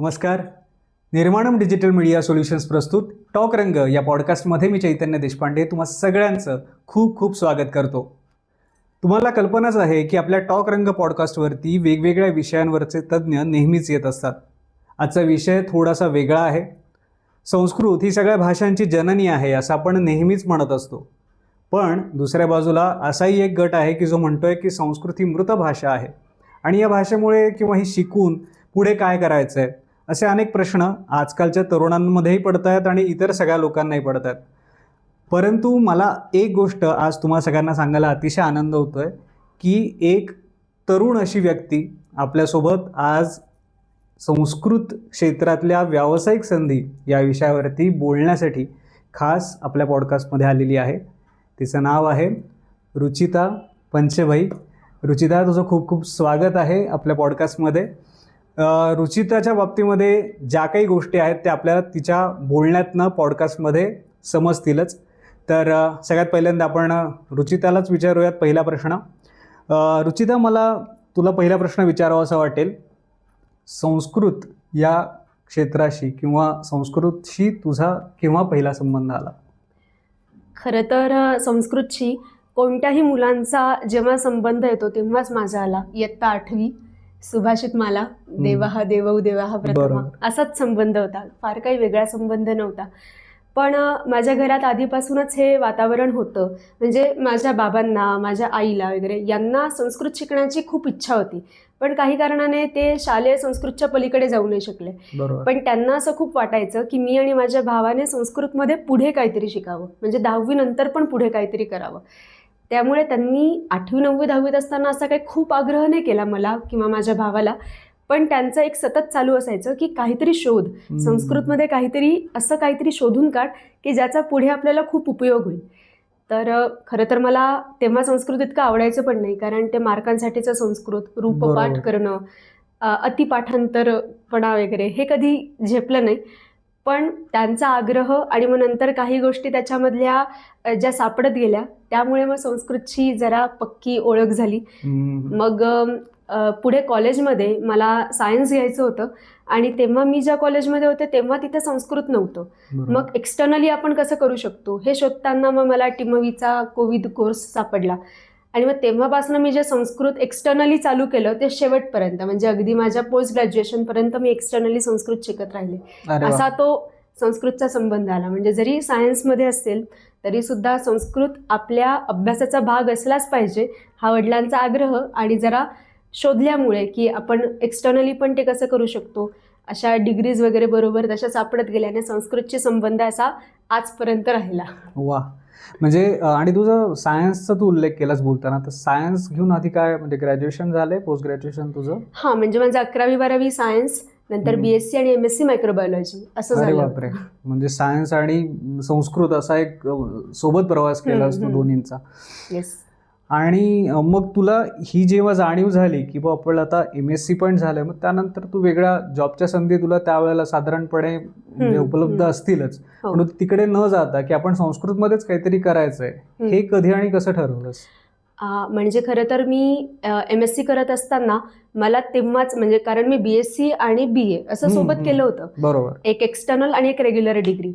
नमस्कार. निर्माणम digital media solutions प्रस्तुत talk रंग या पॉडकास्टमध्ये मी चैतन्य देशपांडे तुम्हा सगळ्यांचं खूप खूप स्वागत करतो. तुम्हाला कल्पनाच आहे की आपल्या टॉक रंग पॉडकास्टवरती वेगवेगळ्या विषयांवरचे तज्ज्ञ नेहमीच येत असतात. आजचा विषय थोडासा वेगळा आहे. संस्कृत ही सगळ्या भाषांची जननी आहे असं आपण नेहमीच म्हणत असतो. पण दुसऱ्या बाजूला असाही एक गट आहे की जो म्हणतोय की संस्कृत ही मृत भाषा आहे आणि या भाषेमुळे किंवा ही शिकून पुढे काय करायचं आहे असे अनेक प्रश्न आजकालच्या तरुणांमध्येही पडत आहेत आणि इतर सगळ्या लोकांनाही पडत आहेत. परंतु मला एक गोष्ट आज तुम्हा सगळ्यांना सांगायला अतिशय आनंद होतो आहे की एक तरुण अशी व्यक्ती आपल्यासोबत आज संस्कृत क्षेत्रातल्या व्यावसायिक संधी या विषयावरती बोलण्यासाठी खास आपल्या पॉडकास्टमध्ये आलेली आहे. तिचं नाव आहे रुचिता पंचभाई. रुचिता, तुझं खूप खूप स्वागत आहे आपल्या पॉडकास्टमध्ये. रुचिताच्या बाबतीमध्ये ज्या काही गोष्टी आहेत त्या आपल्याला तिच्या बोलण्यातनं पॉडकास्टमध्ये समजतीलच. तर सगळ्यात पहिल्यांदा आपण रुचितालाच विचारूयात पहिला प्रश्न. रुचिता, मला तुला पहिला प्रश्न विचारावा असा वाटेल, संस्कृत या क्षेत्राशी किंवा संस्कृतशी तुझा केव्हा पहिला संबंध आला? खरं तर संस्कृतशी कोणत्याही मुलांचा जेव्हा संबंध येतो तेव्हाच माझा आला. इयत्ता 8वी सुभाषित माला, देवाः देवौ देवाः प्रथमा, असाच संबंध होता. फार काही वेगळा संबंध नव्हता. पण माझ्या घरात आधीपासूनच हे वातावरण होतं. म्हणजे माझ्या बाबांना, माझ्या आईला वगैरे यांना संस्कृत शिकण्याची खूप इच्छा होती. पण काही कारणाने ते शालेय संस्कृतच्या पलीकडे जाऊ नाही शकले. पण त्यांना असं खूप वाटायचं की मी आणि माझ्या भावाने संस्कृतमध्ये पुढे काहीतरी शिकावं, म्हणजे 10वी नंतर पण पुढे काहीतरी करावं. त्यामुळे त्यांनी 8वी 9वी 10वीत असताना असा काही खूप आग्रह नाही केला मला किंवा माझ्या भावाला. पण त्यांचं एक सतत चालू असायचं की काहीतरी शोध, संस्कृतमध्ये काहीतरी असं काहीतरी शोधून काढ की ज्याचा पुढे आपल्याला खूप उपयोग होईल. तर खरं तर मला तेव्हा संस्कृत इतकं आवडायचं पण नाही, कारण ते मार्कांसाठीचं संस्कृत, रूपपाठ करणं, अतिपाठांतरपणा वगैरे हे कधी झेपलं नाही. पण त्यांचा आग्रह आणि मग नंतर काही गोष्टी त्याच्यामधल्या ज्या सापडत गेल्या त्यामुळे मग संस्कृतची जरा पक्की ओळख झाली. मग पुढे कॉलेजमध्ये मला सायन्स घ्यायचं होतं आणि तेव्हा मी ज्या कॉलेजमध्ये होते तेव्हा तिथे संस्कृत नव्हतं. मग एक्सटर्नली आपण कसं करू शकतो हे शोधताना मग मला टिमवीचा कोविद कोर्स सापडला आणि मग तेव्हापासून मी जे संस्कृत एक्सटर्नली चालू केलं ते शेवटपर्यंत, म्हणजे अगदी माझ्या पोस्ट ग्रॅज्युएशनपर्यंत मी एक्सटर्नली संस्कृत शिकत राहिले. असा तो संस्कृतचा संबंध आला. म्हणजे जरी सायन्समध्ये असेल तरीसुद्धा संस्कृत आपल्या अभ्यासाचा भाग असलाच पाहिजे हा वडिलांचा आग्रह आणि जरा शोधल्यामुळे की आपण एक्सटर्नली पण ते कसं करू शकतो अशा डिग्रीज वगैरे बरोबर तशा सापडत गेल्याने संस्कृतची संबंध असा आजपर्यंत राहिला. वा, म्हणजे आणि तुझं सायन्सचा तू उल्लेख केलास बोलताना, तर सायन्स घेऊन आधी काय म्हणजे ग्रॅज्युएशन झालंय, पोस्ट ग्रॅज्युएशन तुझं? हां, म्हणजे माझं 11वी 12वी सायन्स, नंतर BSc आणि MSc मायक्रोबायोलॉजी असं झालं. अरे बापरे, म्हणजे सायन्स आणि संस्कृत असा एक सोबत प्रवास केला असतो दोन्हींचा. येस. आणि मग तुला ही जेव्हा जाणीव झाली की बा आपल्याला आता MSc पण झालं, मग त्यानंतर तू वेगळ्या जॉबच्या संधी तुला त्यावेळेला साधारणपणे उपलब्ध असतीलच, पण तिकडे न जाता की आपण संस्कृतमध्येच काहीतरी करायचंय, हे कधी आणि कसं ठरवलंस? म्हणजे खरं तर मी MSc करत असताना मला तेव्हाच, म्हणजे कारण मी BSc आणि BA असं सोबत केलं होतं. बरोबर. एक एक्सटर्नल आणि एक रेग्युलर डिग्री.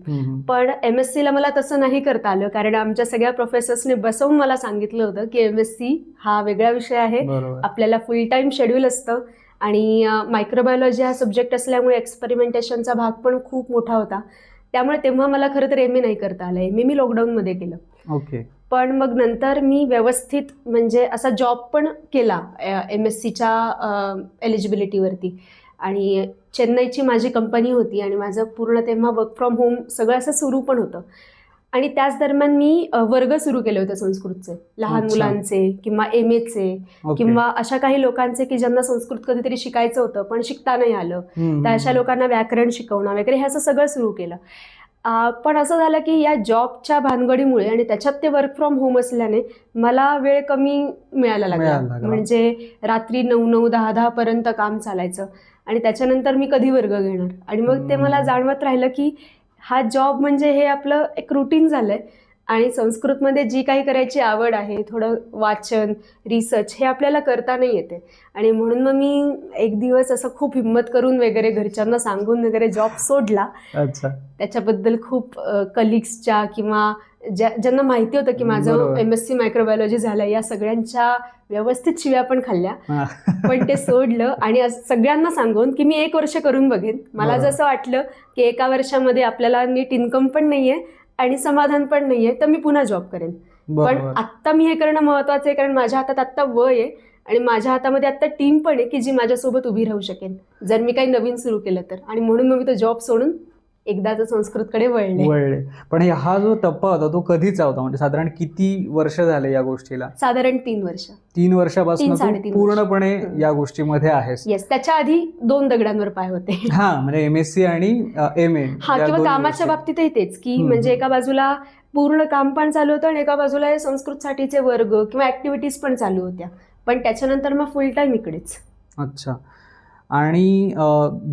पण MScला मला तसं नाही करता आलं, कारण आमच्या सगळ्या प्रोफेसर्सने बसवून मला सांगितलं होतं की MSc हा वेगळा विषय आहे, आपल्याला फुल टाईम शेड्यूल असतं आणि मायक्रोबायोलॉजी हा सब्जेक्ट असल्यामुळे एक्सपेरिमेंटेशनचा भाग पण खूप मोठा होता. त्यामुळे तेव्हा मला खरं तर MA नाही करता आलं. MA मी लॉकडाऊनमध्ये केलं. ओके. पण मग नंतर मी व्यवस्थित म्हणजे असा जॉब पण केला MScच्या एलिजिबिलिटीवरती आणि चेन्नईची माझी कंपनी होती आणि माझं पूर्ण तेव्हा वर्क फ्रॉम होम सगळं असं सुरू पण होतं. आणि त्याच दरम्यान मी वर्ग सुरू केले होते संस्कृतचे, लहान मुलांचे किंवा MAचे किंवा अशा काही लोकांचे की ज्यांना संस्कृत कधीतरी शिकायचं होतं पण शिकता नाही आलं, तर अशा लोकांना व्याकरण शिकवणं वगैरे हे असं सगळं सुरू केलं. पण असं झालं की या जॉबच्या भानगडीमुळे आणि त्याच्यात ते वर्क फ्रॉम होम असल्याने मला वेळ कमी मिळायला लागला. म्हणजे रात्री 9-9, 10-10 पर्यंत काम चालायचं आणि त्याच्यानंतर मी कधी वर्ग घेणार. आणि मग ते मला जाणवत राहिलं की हा जॉब म्हणजे हे आपलं एक रुटीन झालंय आणि संस्कृतमध्ये जी काही करायची आवड आहे, थोडं वाचन, रिसर्च हे आपल्याला करता नाही येते. आणि म्हणून मग मी एक दिवस असं खूप हिंमत करून वगैरे घरच्यांना सांगून वगैरे जॉब सोडला. अच्छा. त्याच्याबद्दल खूप कलिग्सच्या किंवा ज्यांना माहिती होतं की माझं बरोबर. MSc मायक्रोबायोलॉजी झालं, या सगळ्यांच्या व्यवस्थित शिव्या पण खाल्ल्या. हा. पण ते सोडलं आणि सगळ्यांना सांगून की मी 1 वर्ष करून बघेन. मला बरोबर. जसं वाटलं की 1 वर्षामध्ये आपल्याला नीट इन्कम पण नाहीये आणि समाधान पण नाहीये, तर मी पुन्हा जॉब करेन. पण बरोबर. आत्ता मी हे करणं महत्त्वाचं आहे, कारण माझ्या हातात आत्ता वय आहे आणि माझ्या हातामध्ये आत्ता टीम पण आहे की जी माझ्यासोबत उभी राहू शकेल जर मी काही नवीन सुरू केलं तर. आणि म्हणून मग मी तो जॉब सोडून एकदाच संस्कृतकडे वळले. पण हा जो टप्पा होता तो कधीचा होता, म्हणजे साधारण किती वर्ष झाले या गोष्टीला? साधारण 3 वर्ष. 3 वर्षापासून 3-3.5 तू पूर्णपणे या गोष्टीमध्ये आहेस? येस. त्याच्या आधी 2 दगडांवर पाय होते. हा, म्हणजे MSc आणि MA. हा, किंवा कामाच्या बाबतीतही तेच की म्हणजे एका बाजूला पूर्ण काम पण चालू होतं आणि एका बाजूला हे संस्कृतसाठीचे वर्ग किंवा ऍक्टिव्हिटीज पण चालू होत्या. पण त्याच्यानंतर मग फुल टाइम इकडेच. अच्छा. आणि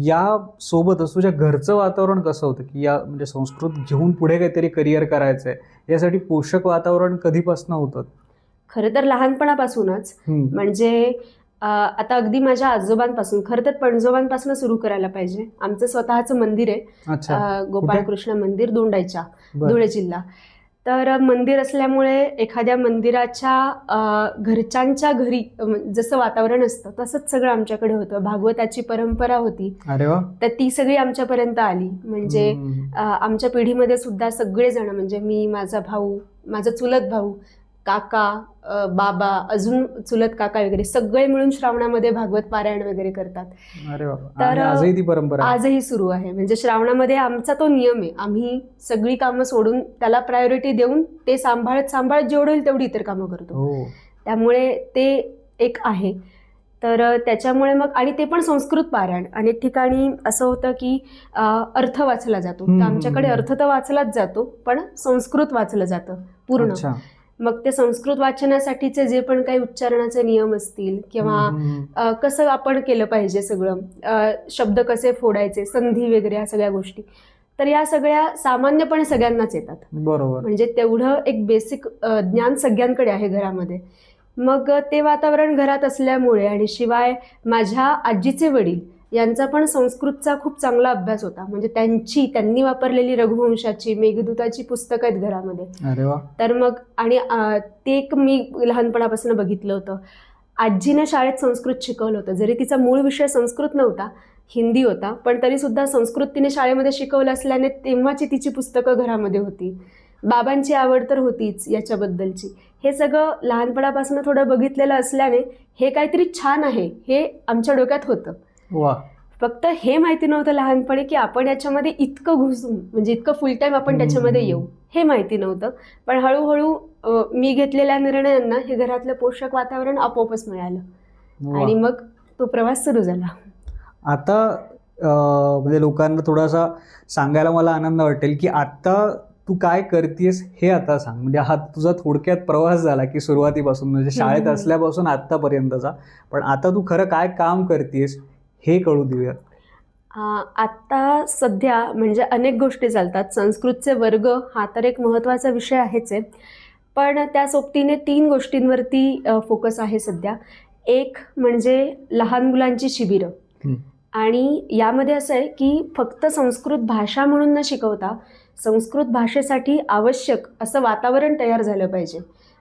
या सोबतच तुझ्या घरचं वातावरण कसं होतं की या म्हणजे संस्कृत घेऊन पुढे काहीतरी करिअर करायचं आहे, यासाठी पोषक वातावरण कधीपासून होतं? खरं तर लहानपणापासूनच. म्हणजे आता अगदी माझ्या आजोबांपासून, खरं तर पणजोबांपासून सुरू करायला पाहिजे. आमचं स्वतःचं मंदिर आहे, गोपाळकृष्ण मंदिर, दोंडाईच्या, धुळे जिल्हा. तर मंदिर असल्यामुळे एखाद्या मंदिराच्या घरच्यांच्या घरी जसं वातावरण असतं तसंच सगळं आमच्याकडे होतं. भागवताची परंपरा होती. अरे वा. तर ती सगळी आमच्यापर्यंत आली. म्हणजे आमच्या पिढीमध्ये सुद्धा सगळेजण, म्हणजे मी, माझा भाऊ, माझा चुलत भाऊ, काका, बाबा, अजून चुलत काका वगैरे सगळे मिळून श्रावणामध्ये भागवत पारायण वगैरे करतात. अरे वा. तर आजही ती परंपरा आजही सुरू आहे. म्हणजे श्रावणामध्ये आमचा तो नियम आहे, आम्ही सगळी कामं सोडून त्याला प्रायोरिटी देऊन ते सांभाळत जेवढं होईल तेवढी इतर कामं करतो. त्यामुळे ते एक आहे. तर त्याच्यामुळे मग, आणि ते पण संस्कृत पारायण. अनेक ठिकाणी असं होतं की अर्थ वाचला जातो, तर आमच्याकडे अर्थ तर वाचलाच जातो पण संस्कृत वाचलं जातं पूर्ण. मग ते संस्कृत वाचनासाठीचे जे पण काही उच्चारणाचे नियम असतील किंवा कसं आपण केलं पाहिजे सगळं, शब्द कसे फोडायचे, संधी वगैरे, या सगळ्या गोष्टी, तर या सगळ्या सामान्यपणे सगळ्यांनाच येतात. बरोबर. म्हणजे तेवढं एक बेसिक ज्ञान सगळ्यांकडे आहे घरामध्ये. मग ते वातावरण घरात असल्यामुळे, आणि शिवाय माझ्या आजीचे वडील यांचा पण संस्कृतचा खूप चांगला अभ्यास होता. म्हणजे त्यांनी वापरलेली रघुवंशाची, मेघदूताची पुस्तकं आहेत घरामध्ये. अरे वा. तर मग, आणि ते एक मी लहानपणापासून बघितलं होतं. आजीने शाळेत संस्कृत शिकवलं होतं, जरी तिचा मूळ विषय संस्कृत नव्हता, हिंदी होता, पण तरी सुद्धा संस्कृत तिने शाळेमध्ये शिकवलं असल्याने तेव्हाची तिची पुस्तकं घरामध्ये होती. बाबांची आवड तर होतीच याच्याबद्दलची. हे सगळं लहानपणापासून थोडं बघितलेलं असल्याने हे काहीतरी छान आहे हे आमच्या डोक्यात होतं. वा. फक्त हे माहिती नव्हतं लहानपणी की आपण याच्यामध्ये इतकं घुसून, म्हणजे इतकं फुल टाईम आपण त्याच्यामध्ये येऊ, हे माहिती नव्हतं. पण हळूहळू मी घेतलेल्या निर्णयांना हे घरातलं पोषक वातावरण आपोआपच मिळालं आणि मग तो प्रवास सुरू झाला. आता म्हणजे लोकांना थोडासा सांगायला मला आनंद वाटेल की आता तू काय करतेस हे आता सांग. म्हणजे हा तुझा थोडक्यात प्रवास झाला की सुरुवातीपासून, म्हणजे शाळेत असल्यापासून आत्तापर्यंतचा, पण आता तू खरं काय काम करतेस हे कळू देऊया. आत्ता सध्या म्हणजे अनेक गोष्टी चालतात. संस्कृतचे वर्ग हा तर एक महत्त्वाचा विषय आहेच आहे, पण त्या सोबतीने 3 गोष्टींवरती फोकस आहे सध्या. एक म्हणजे लहान मुलांची शिबिरं, आणि यामध्ये असं आहे की फक्त संस्कृत भाषा म्हणून न शिकवता संस्कृत भाषेसाठी आवश्यक असं वातावरण तयार झालं पाहिजे.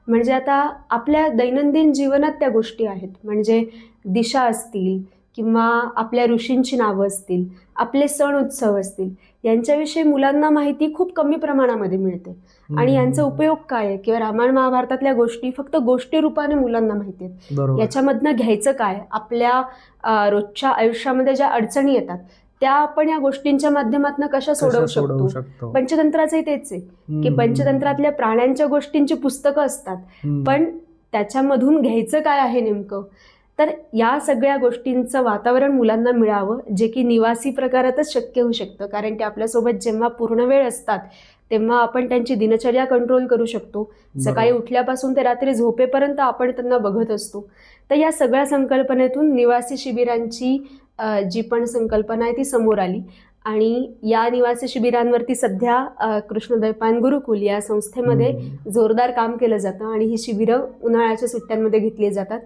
म्हणजे आता आपल्या दैनंदिन जीवनात त्या गोष्टी आहेत, म्हणजे दिशा असतील किंवा आपल्या ऋषींची नावं असतील, आपले सण उत्सव असतील, यांच्याविषयी मुलांना माहिती खूप कमी प्रमाणामध्ये मिळते. आणि यांचा उपयोग काय आहे, किंवा रामायण महाभारतातल्या गोष्टी फक्त गोष्टी रूपाने मुलांना माहिती आहेत. याच्यामधनं घ्यायचं काय, आपल्या रोजच्या आयुष्यामध्ये ज्या अडचणी येतात त्या आपण या गोष्टींच्या माध्यमातून कशा सोडवू शकतो. पंचतंत्राचंही तेच आहे की पंचतंत्रातल्या प्राण्यांच्या गोष्टींची पुस्तकं असतात, पण त्याच्यामधून घ्यायचं काय आहे नेमकं. तर या सगळ्या गोष्टींचं वातावरण मुलांना मिळावं, जे की निवासी प्रकारातच शक्य होऊ शकतं, कारण ते आपल्यासोबत जेव्हा पूर्ण वेळ असतात तेव्हा आपण त्यांची दिनचर्या कंट्रोल करू शकतो. सकाळी उठल्यापासून ते रात्री झोपेपर्यंत आपण त्यांना बघत असतो. तर या सगळ्या संकल्पनेतून निवासी शिबिरांची जी पण संकल्पना आहे ती समोर आली. आणि या निवासी शिबिरांवरती सध्या कृष्णद्वैपायन गुरुकुल या संस्थेमध्ये जोरदार काम केलं जातं आणि ही शिबिरं उन्हाळ्याच्या सुट्ट्यांमध्ये घेतली जातात.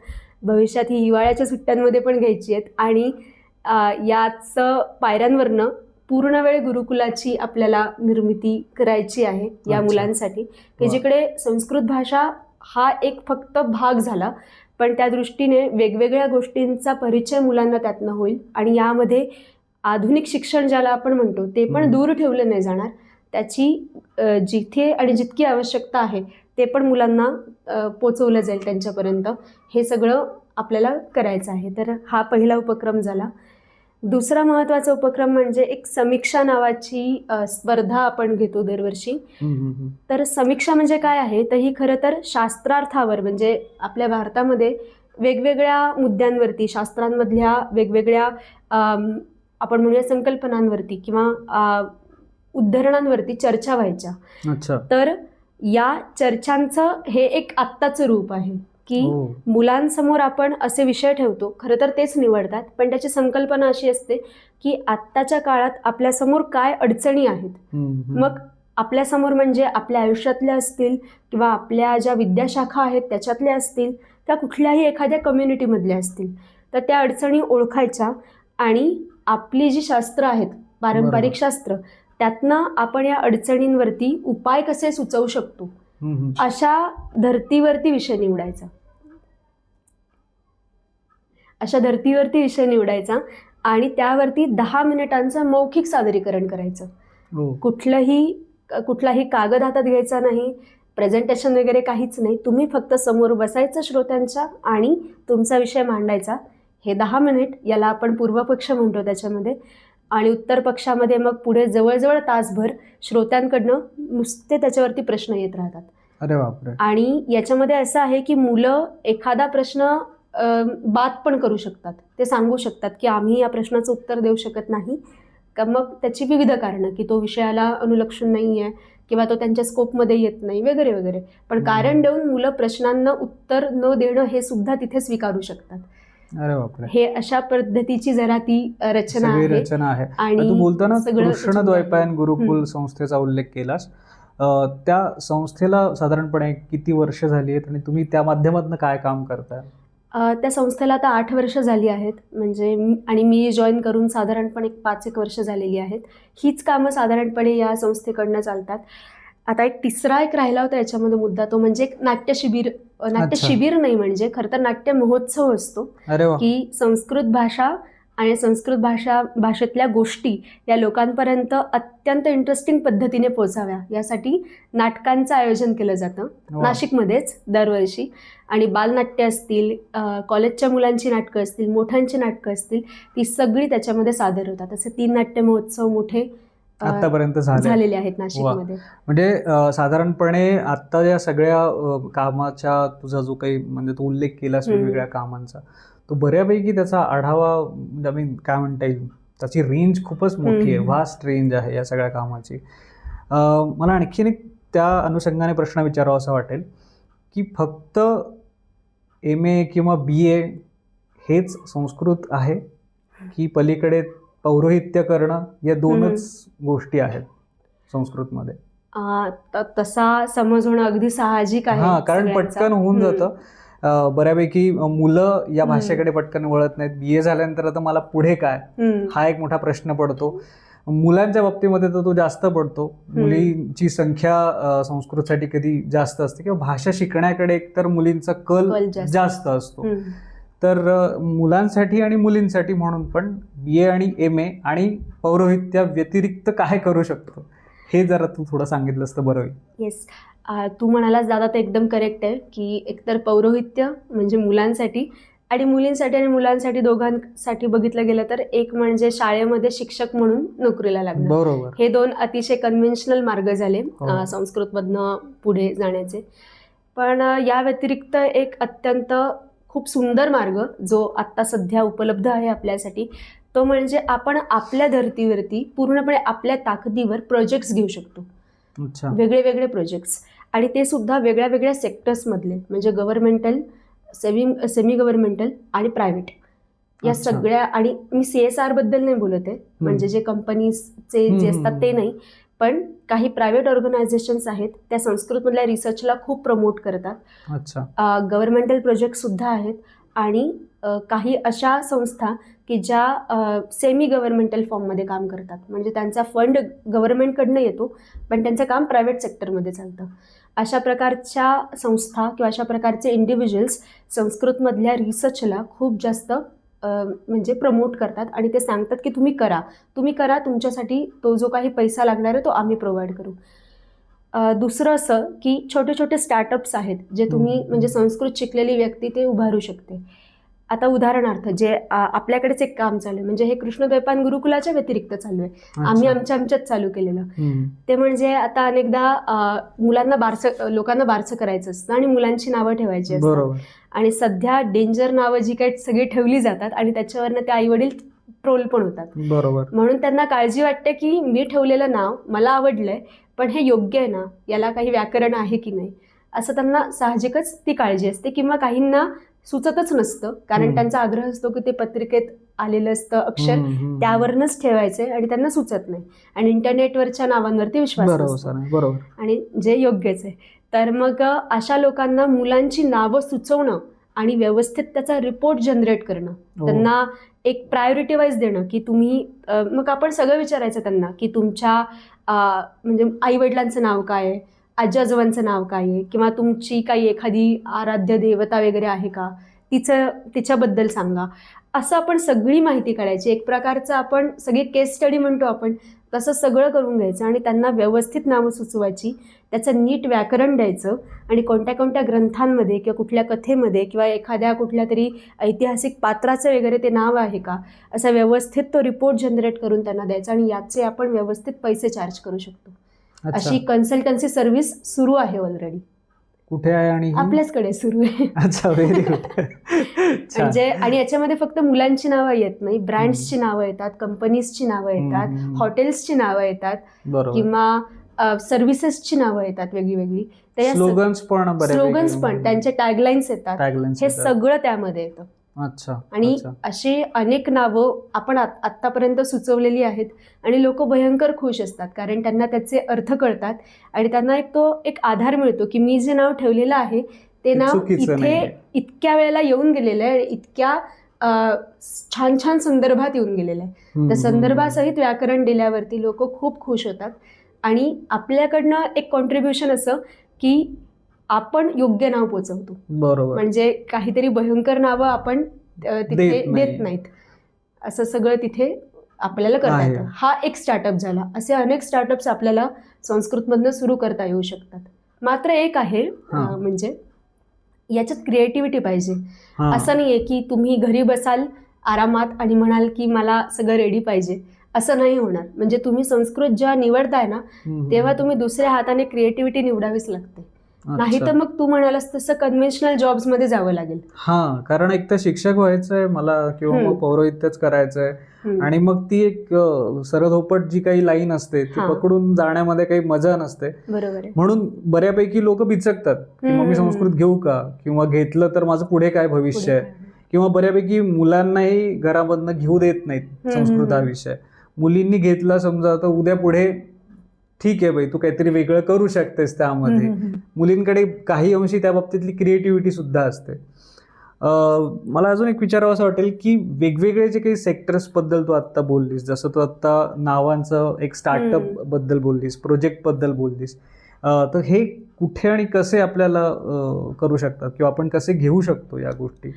भविष्यात ही हिवाळ्याच्या सुट्ट्यांमध्ये पण घ्यायची आहेत आणि याच पायऱ्यांवरनं पूर्ण वेळ गुरुकुलाची आपल्याला निर्मिती करायची आहे या अच्छा. मुलांसाठी, की वा. जिकडे संस्कृत भाषा हा एक फक्त भाग झाला, पण त्या दृष्टीने वेगवेगळ्या गोष्टींचा परिचय मुलांना त्यातनं होईल आणि यामध्ये आधुनिक शिक्षण ज्याला आपण म्हणतो ते पण दूर ठेवलं नाही जाणार. त्याची जिथे आणि जितकी आवश्यकता आहे ते पण मुलांना पोचवलं जाईल त्यांच्यापर्यंत. हे सगळं आपल्याला करायचं आहे. तर हा पहिला उपक्रम झाला. दुसरा महत्त्वाचा उपक्रम म्हणजे एक समीक्षा नावाची स्पर्धा आपण घेतो दरवर्षी. तर समीक्षा म्हणजे काय आहे, तर ही खरं तर शास्त्रार्थावर, म्हणजे आपल्या भारतामध्ये वेगवेगळ्या मुद्द्यांवरती, शास्त्रांमधल्या वेगवेगळ्या आपण म्हणूया संकल्पनांवरती किंवा उद्धरणांवरती चर्चा व्हायच्या. अच्छा. तर या चर्चांचं हे एक आत्ताचं रूप आहे की मुलांसमोर आपण असे विषय ठेवतो, खरं तर तेच निवडतात, पण त्याची संकल्पना अशी असते की आत्ताच्या काळात आपल्यासमोर काय अडचणी आहेत. मग आपल्यासमोर म्हणजे आपल्या आयुष्यातल्या असतील किंवा आपल्या ज्या विद्याशाखा आहेत त्याच्यातल्या असतील, त्या कुठल्याही एखाद्या कम्युनिटीमधल्या असतील, तर त्या अडचणी ओळखायच्या आणि आपली जी शास्त्र आहेत, पारंपरिक शास्त्र, त्यातनं आपण या अडचणींवरती उपाय कसे सुचवू शकतो अशा धर्तीवरती विषय निवडायचा. आणि त्यावरती 10 मिनिटांचं मौखिक सादरीकरण करायचं. कुठलाही कागद हातात घ्यायचा नाही, प्रेझेंटेशन वगैरे काहीच नाही. तुम्ही फक्त समोर बसायचं श्रोत्यांच्या आणि तुमचा विषय मांडायचा. हे 10 मिनिट, याला आपण पूर्वपक्ष म्हणतो त्याच्यामध्ये, आणि उत्तर पक्षामध्ये मग पुढे जवळजवळ तासभर श्रोत्यांकडनं नुसते त्याच्यावरती प्रश्न येत राहतात. अरे बापरे. आणि याच्यामध्ये असं आहे की मुलं एखादा प्रश्न बाद पण करू शकतात. ते सांगू शकतात की आम्ही या प्रश्नाचं उत्तर देऊ शकत नाही, का मग त्याची विविध कारणं, की तो विषयाला अनुलक्षून नाही आहे किंवा तो त्यांच्या स्कोपमध्ये येत नाही वगैरे वगैरे. पण कारण देऊन मुलं प्रश्नांना उत्तर न देणं हे सुद्धा तिथे स्वीकारू शकतात. अरे बापरे. हे अशा पद्धतीची जरा ती रचना आहे. आणि तू बोलताना कृष्णद्वैपायन गुरुकुल संस्थेचा उल्लेख केलास, त्या संस्थेला साधारणपणे किती वर्ष झाली आहेत आणि तुम्ही त्या माध्यमातून काय काम करताय? त्या संस्थेला आता 8 वर्ष झाली आहेत, म्हणजे आणि मी जॉईन करून साधारणपणे 5-1 वर्ष झालेली आहेत. हीच कामं साधारणपणे या संस्थेकडनं चालतात. आता एक तिसरा राहिला होता याच्यामध्ये मुद्दा, तो म्हणजे एक नाट्यशिबिर नाही, म्हणजे खरं तर नाट्य महोत्सव असतो की संस्कृत भाषा आणि संस्कृत भाषेतल्या गोष्टी या लोकांपर्यंत अत्यंत इंटरेस्टिंग पद्धतीने पोचाव्या यासाठी नाटकांचं आयोजन केलं जातं नाशिकमध्येच दरवर्षी. आणि बालनाट्य असतील, कॉलेजच्या मुलांची नाटकं असतील, मोठ्यांची नाटकं असतील, ती सगळी त्याच्यामध्ये सादर होतात. असे 3 नाट्य महोत्सव मोठे आतापर्यंत झालेले आहेत नाशिकमध्ये. म्हणजे साधारणपणे आता या सगळ्या कामाच्या तुझा जो काही म्हणजे तू उल्लेख केलास वेगवेगळ्या कामांचा, तो बऱ्यापैकी त्याचा आढावा, काय म्हणता येईल, त्याची रेंज खूपच मोठी आहे, व्हास्ट रेंज आहे या सगळ्या कामाची. मला आणखीन एक त्या अनुषंगाने प्रश्न विचारावा असं वाटेल की फक्त MA किंवा BA हेच संस्कृत आहे की पलीकडे पौरोहित्य करणं या 2च गोष्टी आहेत संस्कृतमध्ये? तसा समज होणं अगदी साहजिक आहे. कारण पटकन होऊन जातं. बऱ्यापैकी मुलं या भाषेकडे पटकन वळत नाहीत. BA झाल्यानंतर आता मला पुढे काय, हा एक मोठा प्रश्न पडतो. मुलांच्या बाबतीमध्ये तर तो जास्त पडतो. मुलींची संख्या संस्कृतसाठी कधी जास्त असते किंवा भाषा शिकण्याकडे एकतर मुलींचा कल जास्त असतो. तर मुलांसाठी आणि मुलींसाठी म्हणून पण BA आणि MA आणि पौरोहित्या व्यतिरिक्त काय करू शकतो हे जरा तू थोडं सांगितलंस तर बरं होईल. येस, तू म्हणालास दादा, ते एकदम करेक्ट आहे की एकतर पौरोहित्य म्हणजे मुलांसाठी आणि मुलींसाठी आणि मुलांसाठी दोघांसाठी बघितलं गेलं तर एक म्हणजे शाळेमध्ये शिक्षक म्हणून नोकरीला लागणं. बरोबर. हे 2 अतिशय कन्व्हेन्शनल मार्ग झाले संस्कृतमधनं पुढे जाण्याचे. पण या व्यतिरिक्त एक अत्यंत खूप सुंदर मार्ग जो आत्ता सध्या उपलब्ध आहे आपल्यासाठी, तो म्हणजे आपण आपल्या धर्तीवरती पूर्णपणे आपल्या ताकदीवर प्रोजेक्ट्स घेऊ शकतो. वेगळे वेगळे प्रोजेक्ट्स, आणि ते सुद्धा वेगळ्या वेगळ्या सेक्टर्समधले, म्हणजे गव्हर्नमेंटल, सेमी गव्हर्नमेंटल आणि प्रायव्हेट. या अच्छा. सगळ्या, आणि मी CSR बद्दल नाही बोलत आहे, म्हणजे जे कंपनीजचे जे असतात ते नाही, पण काही प्रायव्हेट ऑर्गनायझेशन्स आहेत त्या संस्कृतमधल्या रिसर्चला खूप प्रमोट करतात. अच्छा. गव्हर्नमेंटल प्रोजेक्ट सुद्धा आहेत, आणि काही अशा संस्था की ज्या सेमी गव्हर्नमेंटल फॉर्ममध्ये काम करतात, म्हणजे त्यांचा फंड गव्हर्नमेंटकडनं येतो पण त्यांचं काम प्रायव्हेट सेक्टरमध्ये चालतं. अशा प्रकारच्या संस्था किंवा अशा प्रकारचे इंडिव्हिज्युअल्स संस्कृतमधल्या रिसर्चला खूप जास्त म्हणजे प्रमोट करतात, आणि ते सांगतात की तुम्ही करा, तुमच्यासाठी तो जो काही पैसा लागणार आहे तो आम्ही प्रोव्हाइड करू. दुसरं असं की छोटे छोटे स्टार्टअप्स आहेत जे तुम्ही म्हणजे संस्कृत शिकलेली व्यक्ती ते उभारू शकते. आता उदाहरणार्थ जे आपल्याकडेच एक काम चालू आहे, म्हणजे हे कृष्णद्वैपायन गुरुकुलाच्या व्यतिरिक्त चालू आहे, आम्ही आमच्यात चालू केलेलं. ते म्हणजे आता अनेकदा लोकांना बारसं करायचं असतं आणि मुलांची नावं ठेवायची असतात, आणि सध्या डेंजर नावं जी काही सगळी ठेवली जातात आणि त्याच्यावरनं ते आईवडील ट्रोल पण होतात. बरोबर. म्हणून त्यांना काळजी वाटते की मी ठेवलेलं नाव मला आवडलंय, पण हे योग्य आहे ना, याला काही व्याकरण आहे की नाही, असं त्यांना साहजिकच ती काळजी असते. किंवा काहींना सुचतच नसतं, कारण त्यांचा आग्रह असतो की ते पत्रिकेत आलेलं असतं अक्षर त्यावरनच ठेवायचंय आणि त्यांना सुचत नाही, आणि इंटरनेटवरच्या नावांवरती विश्वास नसतो, आणि जे योग्यच आहे. तर मग अशा लोकांना मुलांची नावं सुचवणं आणि व्यवस्थित त्याचा रिपोर्ट जनरेट करणं, त्यांना एक प्रायोरिटी वाईज देणं की तुम्ही मग आपण सगळं विचारायचं त्यांना की तुमच्या म्हणजे आईवडिलांचं नाव काय आहे, आजी आजोबांचं नाव काय आहे, किंवा तुमची काही एखादी आराध्य देवता वगैरे आहे का, तिच्याबद्दल सांगा. असं आपण सगळी माहिती काढायची, एक प्रकारचं आपण सगळी केस स्टडी म्हणतो आपण, तसं सगळं करून घ्यायचं आणि त्यांना व्यवस्थित नावं सुचवायची, त्याचं नीट व्याकरण द्यायचं, आणि कोणत्या कोणत्या ग्रंथांमध्ये किंवा कुठल्या कथेमध्ये किंवा एखाद्या कुठल्या तरी ऐतिहासिक पात्राचं वगैरे ते नाव आहे का, असा व्यवस्थित तो रिपोर्ट जनरेट करून त्यांना द्यायचा, आणि याचे आपण व्यवस्थित पैसे चार्ज करू शकतो. अशी कन्सल्टन्सी सर्व्हिस सुरू आहे ऑलरेडी. कुठे आहे? आणि आपल्याचकडे सुरू आहे. अच्छा, व्हेरी गुड. म्हणजे आणि याच्यामध्ये फक्त मुलांची नावं येत नाही, ब्रँड्सची नावं येतात, कंपनीजची नावं येतात, हॉटेल्सची नावं येतात, किंवा सर्व्हिसेसची नावं येतात वेगळी वेगळी. स्लोगन्स पण त्यांचे टॅगलाईन्स येतात, हे सगळं त्यामध्ये येतं. अच्छा. आणि अशी अनेक नावं आपण आत्तापर्यंत सुचवलेली आहेत, आणि लोक भयंकर खुश असतात, कारण त्यांना त्याचे अर्थ कळतात आणि त्यांना एक आधार मिळतो की मी जे नाव ठेवलेलं आहे ते नाव इथे इतक्या वेळेला येऊन गेलेलं आहे, इतक्या छान छान संदर्भात येऊन गेलेलं आहे. त्या संदर्भासहित व्याकरण दिल्यावरती लोक खूप खुश होतात, आणि आपल्याकडनं एक कॉन्ट्रीब्युशन असं की आपण योग्य नाव पोचवतो. बरोबर. म्हणजे काहीतरी भयंकर नावं आपण तिथे देत नाहीत, असं सगळं तिथे आपल्याला करता येतं. हा एक स्टार्टअप झाला. असे अनेक स्टार्टअप्स आपल्याला संस्कृतमधनं सुरू करता येऊ शकतात. मात्र एक आहे, म्हणजे याच्यात क्रिएटिव्हिटी पाहिजे. असं नाहीये की तुम्ही घरी बसाल आरामात आणि म्हणाल की मला सगळं रेडी पाहिजे, असं नाही होणार. म्हणजे तुम्ही संस्कृत जेव्हा निवडताय ना, तेव्हा तुम्ही दुसऱ्या हाताने क्रिएटिव्हिटी निवडावीच लागते, नाही तर मग तू म्हणालास तसं कन्व्हेन्शनल जॉब्स मध्ये जावं लागेल. कारण एक तर शिक्षक व्हायचंय मला, किंवा मग पौरोहित्यच करायचंय, आणि मग ती एक सरधोपट जी काही लाईन असते ती पकडून जाण्यामध्ये काही मजा नसते. बरोबर. म्हणून बऱ्यापैकी लोक बिचकतात की मग मी संस्कृत घेऊ का, किंवा घेतलं तर माझं पुढे काय भविष्य आहे, किंवा बऱ्यापैकी मुलांनाही घरामधनं घेऊ देत नाहीत संस्कृत हा विषय. मुलींनी घेतला समजा तर उद्या पुढे ठीक आहे बाई, तू काहीतरी वेगळं करू शकतेस त्यामध्ये. मुलींकडे काही अंशी त्या बाबतीतली क्रिएटिव्हिटी सुद्धा असते. मला अजून एक विचारावं असं वाटेल की वेगवेगळे जे काही सेक्टर्स बद्दल तू आत्ता बोललीस, जसं तू आत्ता नावांचं एक स्टार्टअप बद्दल बोललीस, प्रोजेक्ट बद्दल बोललीस, तर हे कुठे आणि कसे आपल्याला करू शकतात, किंवा आपण कसे घेऊ शकतो या गोष्टी?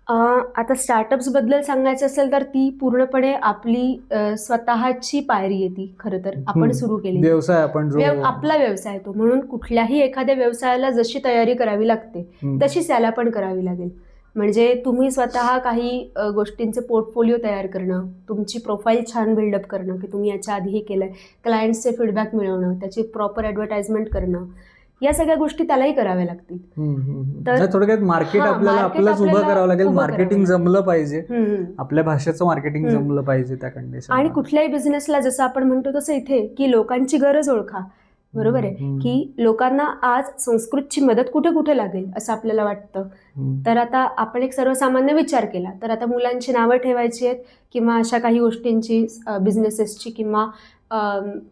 आता स्टार्टअप्स बद्दल सांगायचं असेल तर ती पूर्णपणे आपली स्वतःची पायरी येते. खरं तर आपण सुरू केली व्यवसाय, आपण आपला व्यवसाय तो, म्हणून कुठल्याही एखाद्या व्यवसायाला जशी तयारी करावी लागते तशीच याला पण करावी लागेल. म्हणजे तुम्ही स्वतः काही गोष्टींचे पोर्टफोलिओ तयार करणं, तुमची प्रोफाईल छान बिल्डअप करणं की तुम्ही याच्या आधी हे केलंय, क्लायंट्सचे फीडबॅक मिळवणं, त्याची प्रॉपर ॲडव्हर्टाइजमेंट करणं, या सगळ्या गोष्टी त्यालाही कराव्या लागतील. तर थोडक्यात मार्केट आपल्याला आपलंच उभं करावं लागेल. मार्केटिंग जमलं पाहिजे, आपल्या भाषेचं मार्केटिंग जमलं पाहिजे त्या कंडिशन. आणि कुठल्याही बिझनेसला जसं आपण म्हणतो तसं इथे की लोकांची गरज ओळखा, बरोबर आहे की लोकांना आज संस्कृतची मदत कुठे कुठे लागेल असं आपल्याला वाटतं. तर आता आपण एक सर्वसामान्य विचार केला तर आता मुलांची नावं ठेवायची आहेत किंवा अशा काही गोष्टींची बिझनेसेसची किंवा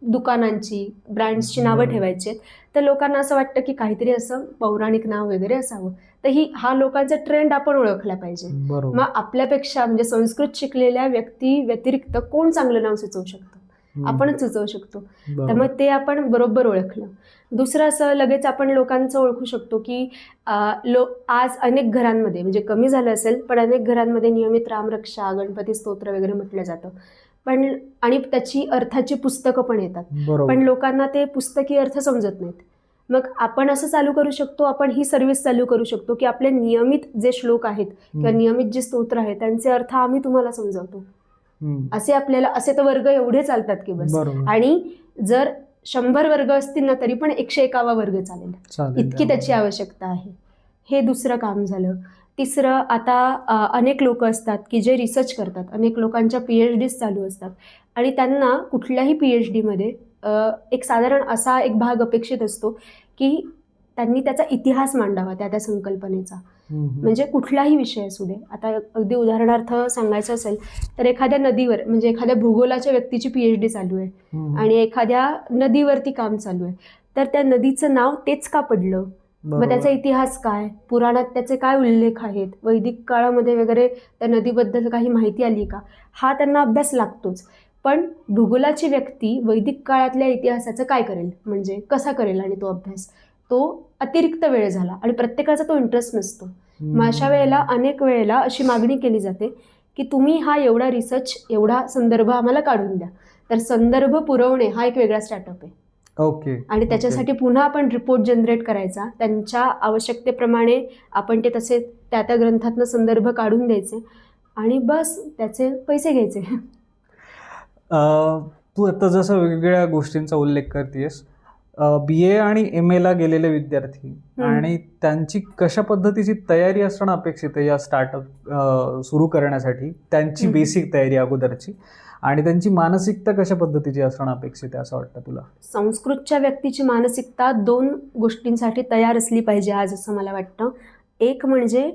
दुकानांची ब्रँड्सची नावं ठेवायची आहेत तर लोकांना असं वाटतं की काहीतरी असं पौराणिक नाव वगैरे असावं. तर हा लोकांचा ट्रेंड आपण ओळखला पाहिजे. मग आपल्यापेक्षा म्हणजे संस्कृत शिकलेल्या व्यक्ती व्यतिरिक्त कोण चांगलं नाव सुचवू शकतं, आपणच सुचवू शकतो. तर मग ते आपण बरोबर ओळखलं. दुसरं असं लगेच आपण लोकांचं ओळखू शकतो की आज अनेक घरांमध्ये म्हणजे कमी झालं असेल पण अनेक घरांमध्ये नियमित रामरक्षा गणपती स्तोत्र वगैरे म्हटलं जातं पण आणि त्याची अर्थाची पुस्तकं पण येतात. पण लोकांना ते पुस्तकी अर्थ समजत नाहीत. मग आपण असं चालू करू शकतो, आपण ही सर्व्हिस चालू करू शकतो की आपले नियमित जे श्लोक आहेत किंवा नियमित जे स्तोत्र आहेत त्यांचे अर्थ आम्ही तुम्हाला समजावतो. असे तर वर्ग एवढे चालतात की बस. आणि जर 100 वर्ग असतील ना तरी पण 101वा वर्ग चालेल, इतकी त्याची आवश्यकता आहे. हे दुसरं काम झालं. तिसरं, आता अनेक लोक असतात की जे रिसर्च करतात, अनेक लोकांच्या PhDs चालू असतात आणि त्यांना कुठल्याही PhDमध्ये एक साधारण असा एक भाग अपेक्षित असतो की त्यांनी त्याचा इतिहास मांडावा त्या संकल्पनेचा. म्हणजे कुठलाही विषय असू दे. आता अगदी उदाहरणार्थ सांगायचं असेल तर एखाद्या नदीवर म्हणजे एखाद्या भूगोलाच्या व्यक्तीची PhD चालू आहे आणि एखाद्या नदीवरती काम चालू आहे तर त्या नदीचं नाव तेच का पडलं, मग त्याचा इतिहास काय, पुराणात त्याचे काय उल्लेख आहेत, वैदिक काळामध्ये वगैरे त्या नदीबद्दल काही माहिती आली का, हा त्यांना अभ्यास लागतोच. पण भूगोलाची व्यक्ती वैदिक काळातल्या इतिहासाचं काय करेल, म्हणजे कसा करेल, आणि तो अभ्यास तो अतिरिक्त वेळ झाला आणि प्रत्येकाचा तो इंटरेस्ट नसतो. मग अशा वेळेला अनेक वेळेला अशी मागणी केली जाते की तुम्ही हा एवढा रिसर्च एवढा संदर्भ आम्हाला काढून द्या. तर संदर्भ पुरवणे हा एक वेगळा स्टार्टअप आहे. आणि त्याच्यासाठी पुन्हा आपण रिपोर्ट जनरेट करायचा, त्यांच्या आवश्यकतेप्रमाणे आपण ते तसे त्या ग्रंथातनं संदर्भ काढून द्यायचे आणि बस त्याचे पैसे घ्यायचे. तू आता जसं वेगवेगळ्या गोष्टींचा उल्लेख करतेस, BA आणि MA ला गेलेले विद्यार्थी आणि त्यांची कशा पद्धतीची तयारी असणं अपेक्षित आहे या स्टार्टअप सुरू करण्यासाठी, त्यांची बेसिक तयारी अगोदरची, आणि त्यांची मानसिकता कशा पद्धतीची असणं अपेक्षित आहे असं वाटतं तुला? संस्कृतच्या व्यक्तीची मानसिकता 2 गोष्टींसाठी तयार असली पाहिजे आज असं मला वाटतं. एक म्हणजे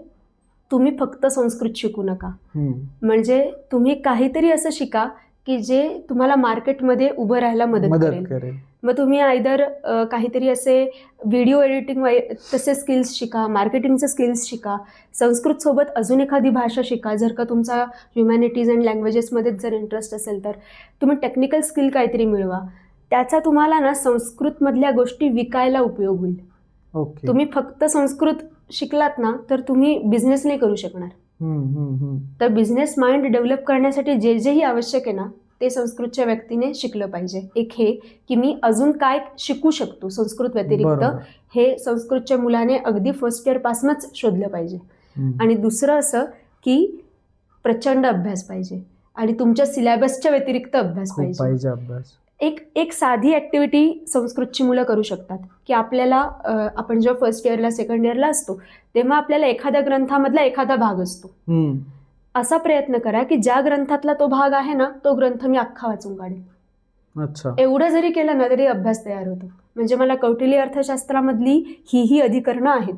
तुम्ही फक्त संस्कृत शिकू नका, म्हणजे तुम्ही काहीतरी असं शिका की जे तुम्हाला मार्केटमध्ये उभं राहायला मदत करेल. मग तुम्ही आयदर काहीतरी असे व्हिडिओ एडिटिंग तसे स्किल्स शिका, मार्केटिंगचे स्किल्स शिका, संस्कृतसोबत अजून एखादी भाषा शिका. जर का तुमचा ह्युमॅनिटीज अँड लँग्वेजेसमध्येच जर इंटरेस्ट असेल तर तुम्ही टेक्निकल स्किल काहीतरी मिळवा. त्याचा तुम्हाला ना संस्कृतमधल्या गोष्टी विकायला उपयोग होईल. तुम्ही फक्त संस्कृत शिकलात ना तर तुम्ही बिझनेस नाही करू शकणार. तर बिझनेस माइंड डेव्हलप करण्यासाठी जे जेही आवश्यक आहे ना ते संस्कृतच्या व्यक्तीने शिकलं पाहिजे. एक हे की मी अजून काय शिकू शकतो संस्कृत व्यतिरिक्त, हे संस्कृतच्या मुलाने अगदी फर्स्ट इयर पासूनच शोधलं पाहिजे. आणि दुसरं असं की प्रचंड अभ्यास पाहिजे आणि तुमच्या सिलेबसच्या व्यतिरिक्त अभ्यास पाहिजे. एक साधी ॲक्टिव्हिटी संस्कृतची मुलं करू शकतात की आपल्याला आपण जेव्हा फर्स्ट इयरला सेकंड इयरला असतो तेव्हा आपल्याला एखाद्या ग्रंथामधला एखादा भाग असतो. असा प्रयत्न करा की ज्या ग्रंथातला तो भाग आहे ना तो ग्रंथ मी अख्खा वाचून काढेन. एवढं जरी केलं ना तरी अभ्यास तयार होतो. म्हणजे मला कौटिल्य अर्थशास्त्रामधली ही अधिकरणं आहेत,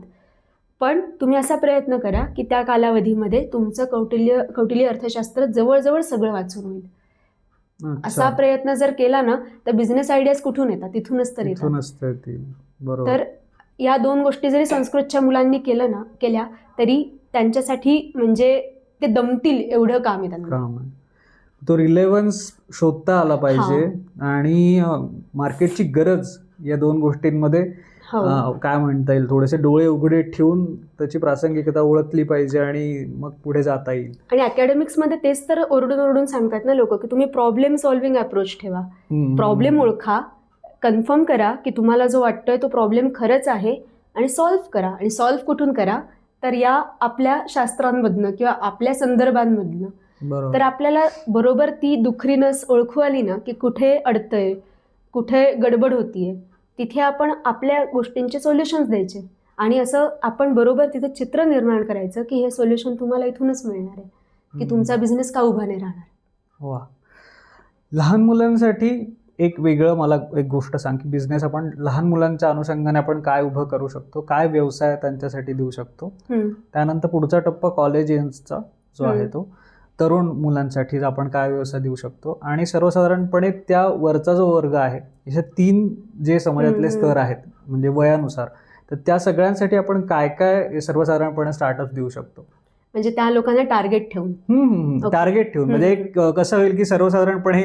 पण तुम्ही असा प्रयत्न करा की त्या कालावधीमध्ये तुमचं कौटिल्य अर्थशास्त्र जवळजवळ सगळं वाचून होईल. असा प्रयत्न जर केला ना तर बिझनेस आयडियाज कुठून येतात, तिथूनच तर येतात. तर या 2 गोष्टी जरी संस्कृतच्या मुलांनी केल्या तरी त्यांच्यासाठी म्हणजे ते दमतील एवढं काम आहे त्यांना. तो रिलेव्हन्स शोधता आला पाहिजे आणि मार्केटची गरज या 2 गोष्टींमध्ये काय म्हणता येईल थोडेसे डोळे उघडे ठेवून त्याची प्रासंगिकता ओळखली पाहिजे आणि मग पुढे जाता येईल. आणि अकॅडमिक्समध्ये तेच तर ओरडून सांगतात ना लोक की तुम्ही प्रॉब्लेम सॉल्व्हिंग अप्रोच ठेवा. प्रॉब्लेम ओळखा, कन्फर्म करा की तुम्हाला जो वाटतोय तो प्रॉब्लेम खरंच आहे आणि सॉल्व्ह करा. आणि सॉल्व्ह कुठून करा तर या आपल्या शास्त्रांमधनं किंवा आपल्या संदर्भांमधनं. तर आपल्याला बरोबर ती दुखरीनस ओळखू आली ना की कुठे अडतंय, कुठे गडबड होतीये, तिथे आपण आपल्या गोष्टींचे सोल्युशन्स द्यायचे आणि असं आपण बरोबर तिथे चित्र निर्माण करायचं की हे सोल्युशन तुम्हाला इथूनच मिळणार आहे की तुमचा बिझनेस का उभा नाही राहणार. वा. लहान मुलांसाठी एक वेगळं मला एक गोष्ट सांग की बिझनेस आपण लहान मुलांच्या अनुषंगाने आपण काय उभं करू शकतो, काय व्यवसाय त्यांच्यासाठी देऊ शकतो. त्यानंतर पुढचा टप्पा कॉलेज एजचा जो आहे तो तरुण मुलांसाठी आपण काय व्यवसाय देऊ शकतो, आणि सर्वसाधारणपणे त्या वरचा जो वर्ग आहे, हे 3 जे समाजातले स्तर आहेत म्हणजे वयानुसार, तर त्या सगळ्यांसाठी आपण काय काय सर्वसाधारणपणे स्टार्टअप देऊ शकतो. म्हणजे त्या लोकांना टार्गेट ठेवून टार्गेट ठेवून म्हणजे कसं होईल की सर्वसाधारणपणे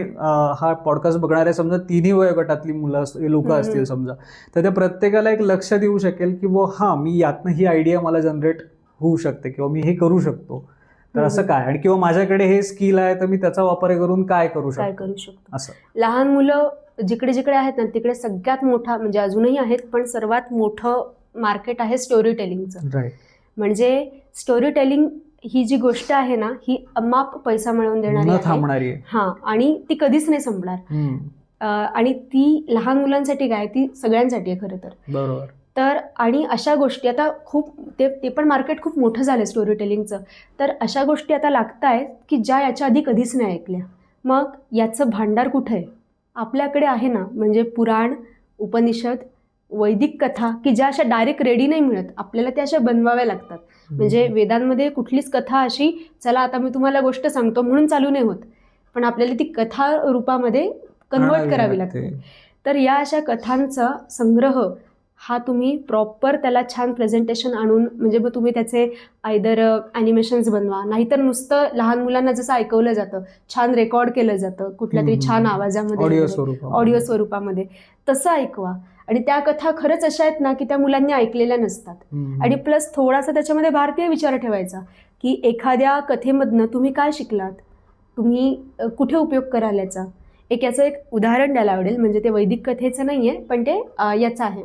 हा पॉडकास्ट बघणारे समजा 3ही वयोगटातली मुलं लोक असतील समजा, तर त्या प्रत्येकाला एक लक्ष देऊ शकेल की हा मी यातनं ही आयडिया मला जनरेट होऊ शकते किंवा मी हे करू शकतो, तर असं काय, आणि किंवा माझ्याकडे हे स्किल आहे तर मी त्याचा वापर करून काय करू शकतो असं. लहान मुलं जिकडे जिकडे आहेत ना तिकडे सगळ्यात मोठा म्हणजे अजूनही आहेत पण सर्वात मोठं मार्केट आहे स्टोरी टेलिंगचं. राईट. म्हणजे स्टोरी टेलिंग ही जी गोष्ट आहे ना ही अमाप पैसा मिळवून देणारी आहे. हा, आणि ती कधीच नाही संपणार. आणि ती लहान मुलांसाठी काय, ती सगळ्यांसाठी आहे खरं तर. बरोबर. तर आणि अशा गोष्टी आता खूप ते पण मार्केट खूप मोठं झालं स्टोरी टेलिंगचं. तर अशा गोष्टी आता लागत आहेत की ज्या याच्या आधी कधीच नाही ऐकल्या. मग याचं भांडार कुठं आहे? आपल्याकडे आहे ना, म्हणजे पुराण, उपनिषद, वैदिक कथा की ज्या अशा डायरेक्ट रेडी नाही मिळत, आपल्याला त्या अशा बनवाव्या लागतात. म्हणजे वेदांमध्ये कुठलीच कथा अशी चला आता मी तुम्हाला गोष्ट सांगतो म्हणून चालू नाही होत, पण आपल्याला ती कथा रूपामध्ये कन्वर्ट करावी लागते. तर या अशा कथांचा संग्रह हा तुम्ही प्रॉपर त्याला छान प्रेझेंटेशन आणून, म्हणजे मग तुम्ही त्याचे आयदर ॲनिमेशन्स बनवा, नाहीतर नुसतं लहान मुलांना जसं ऐकवलं जातं छान रेकॉर्ड केलं जातं कुठल्या तरी छान आवाजामध्ये, ऑडिओ स्वरूपामध्ये, तसं ऐकवा. आणि त्या कथा खरंच अशा आहेत ना की त्या मुलांनी ऐकलेल्या नसतात. आणि प्लस थोडासा त्याच्यामध्ये भारतीय विचार ठेवायचा की एखाद्या कथेमधनं तुम्ही काय शिकलात, तुम्ही कुठे उपयोग कराल याचा. याचं एक उदाहरण द्यायला आवडेल, म्हणजे ते वैदिक कथेचं नाही आहे पण ते याचं आहे,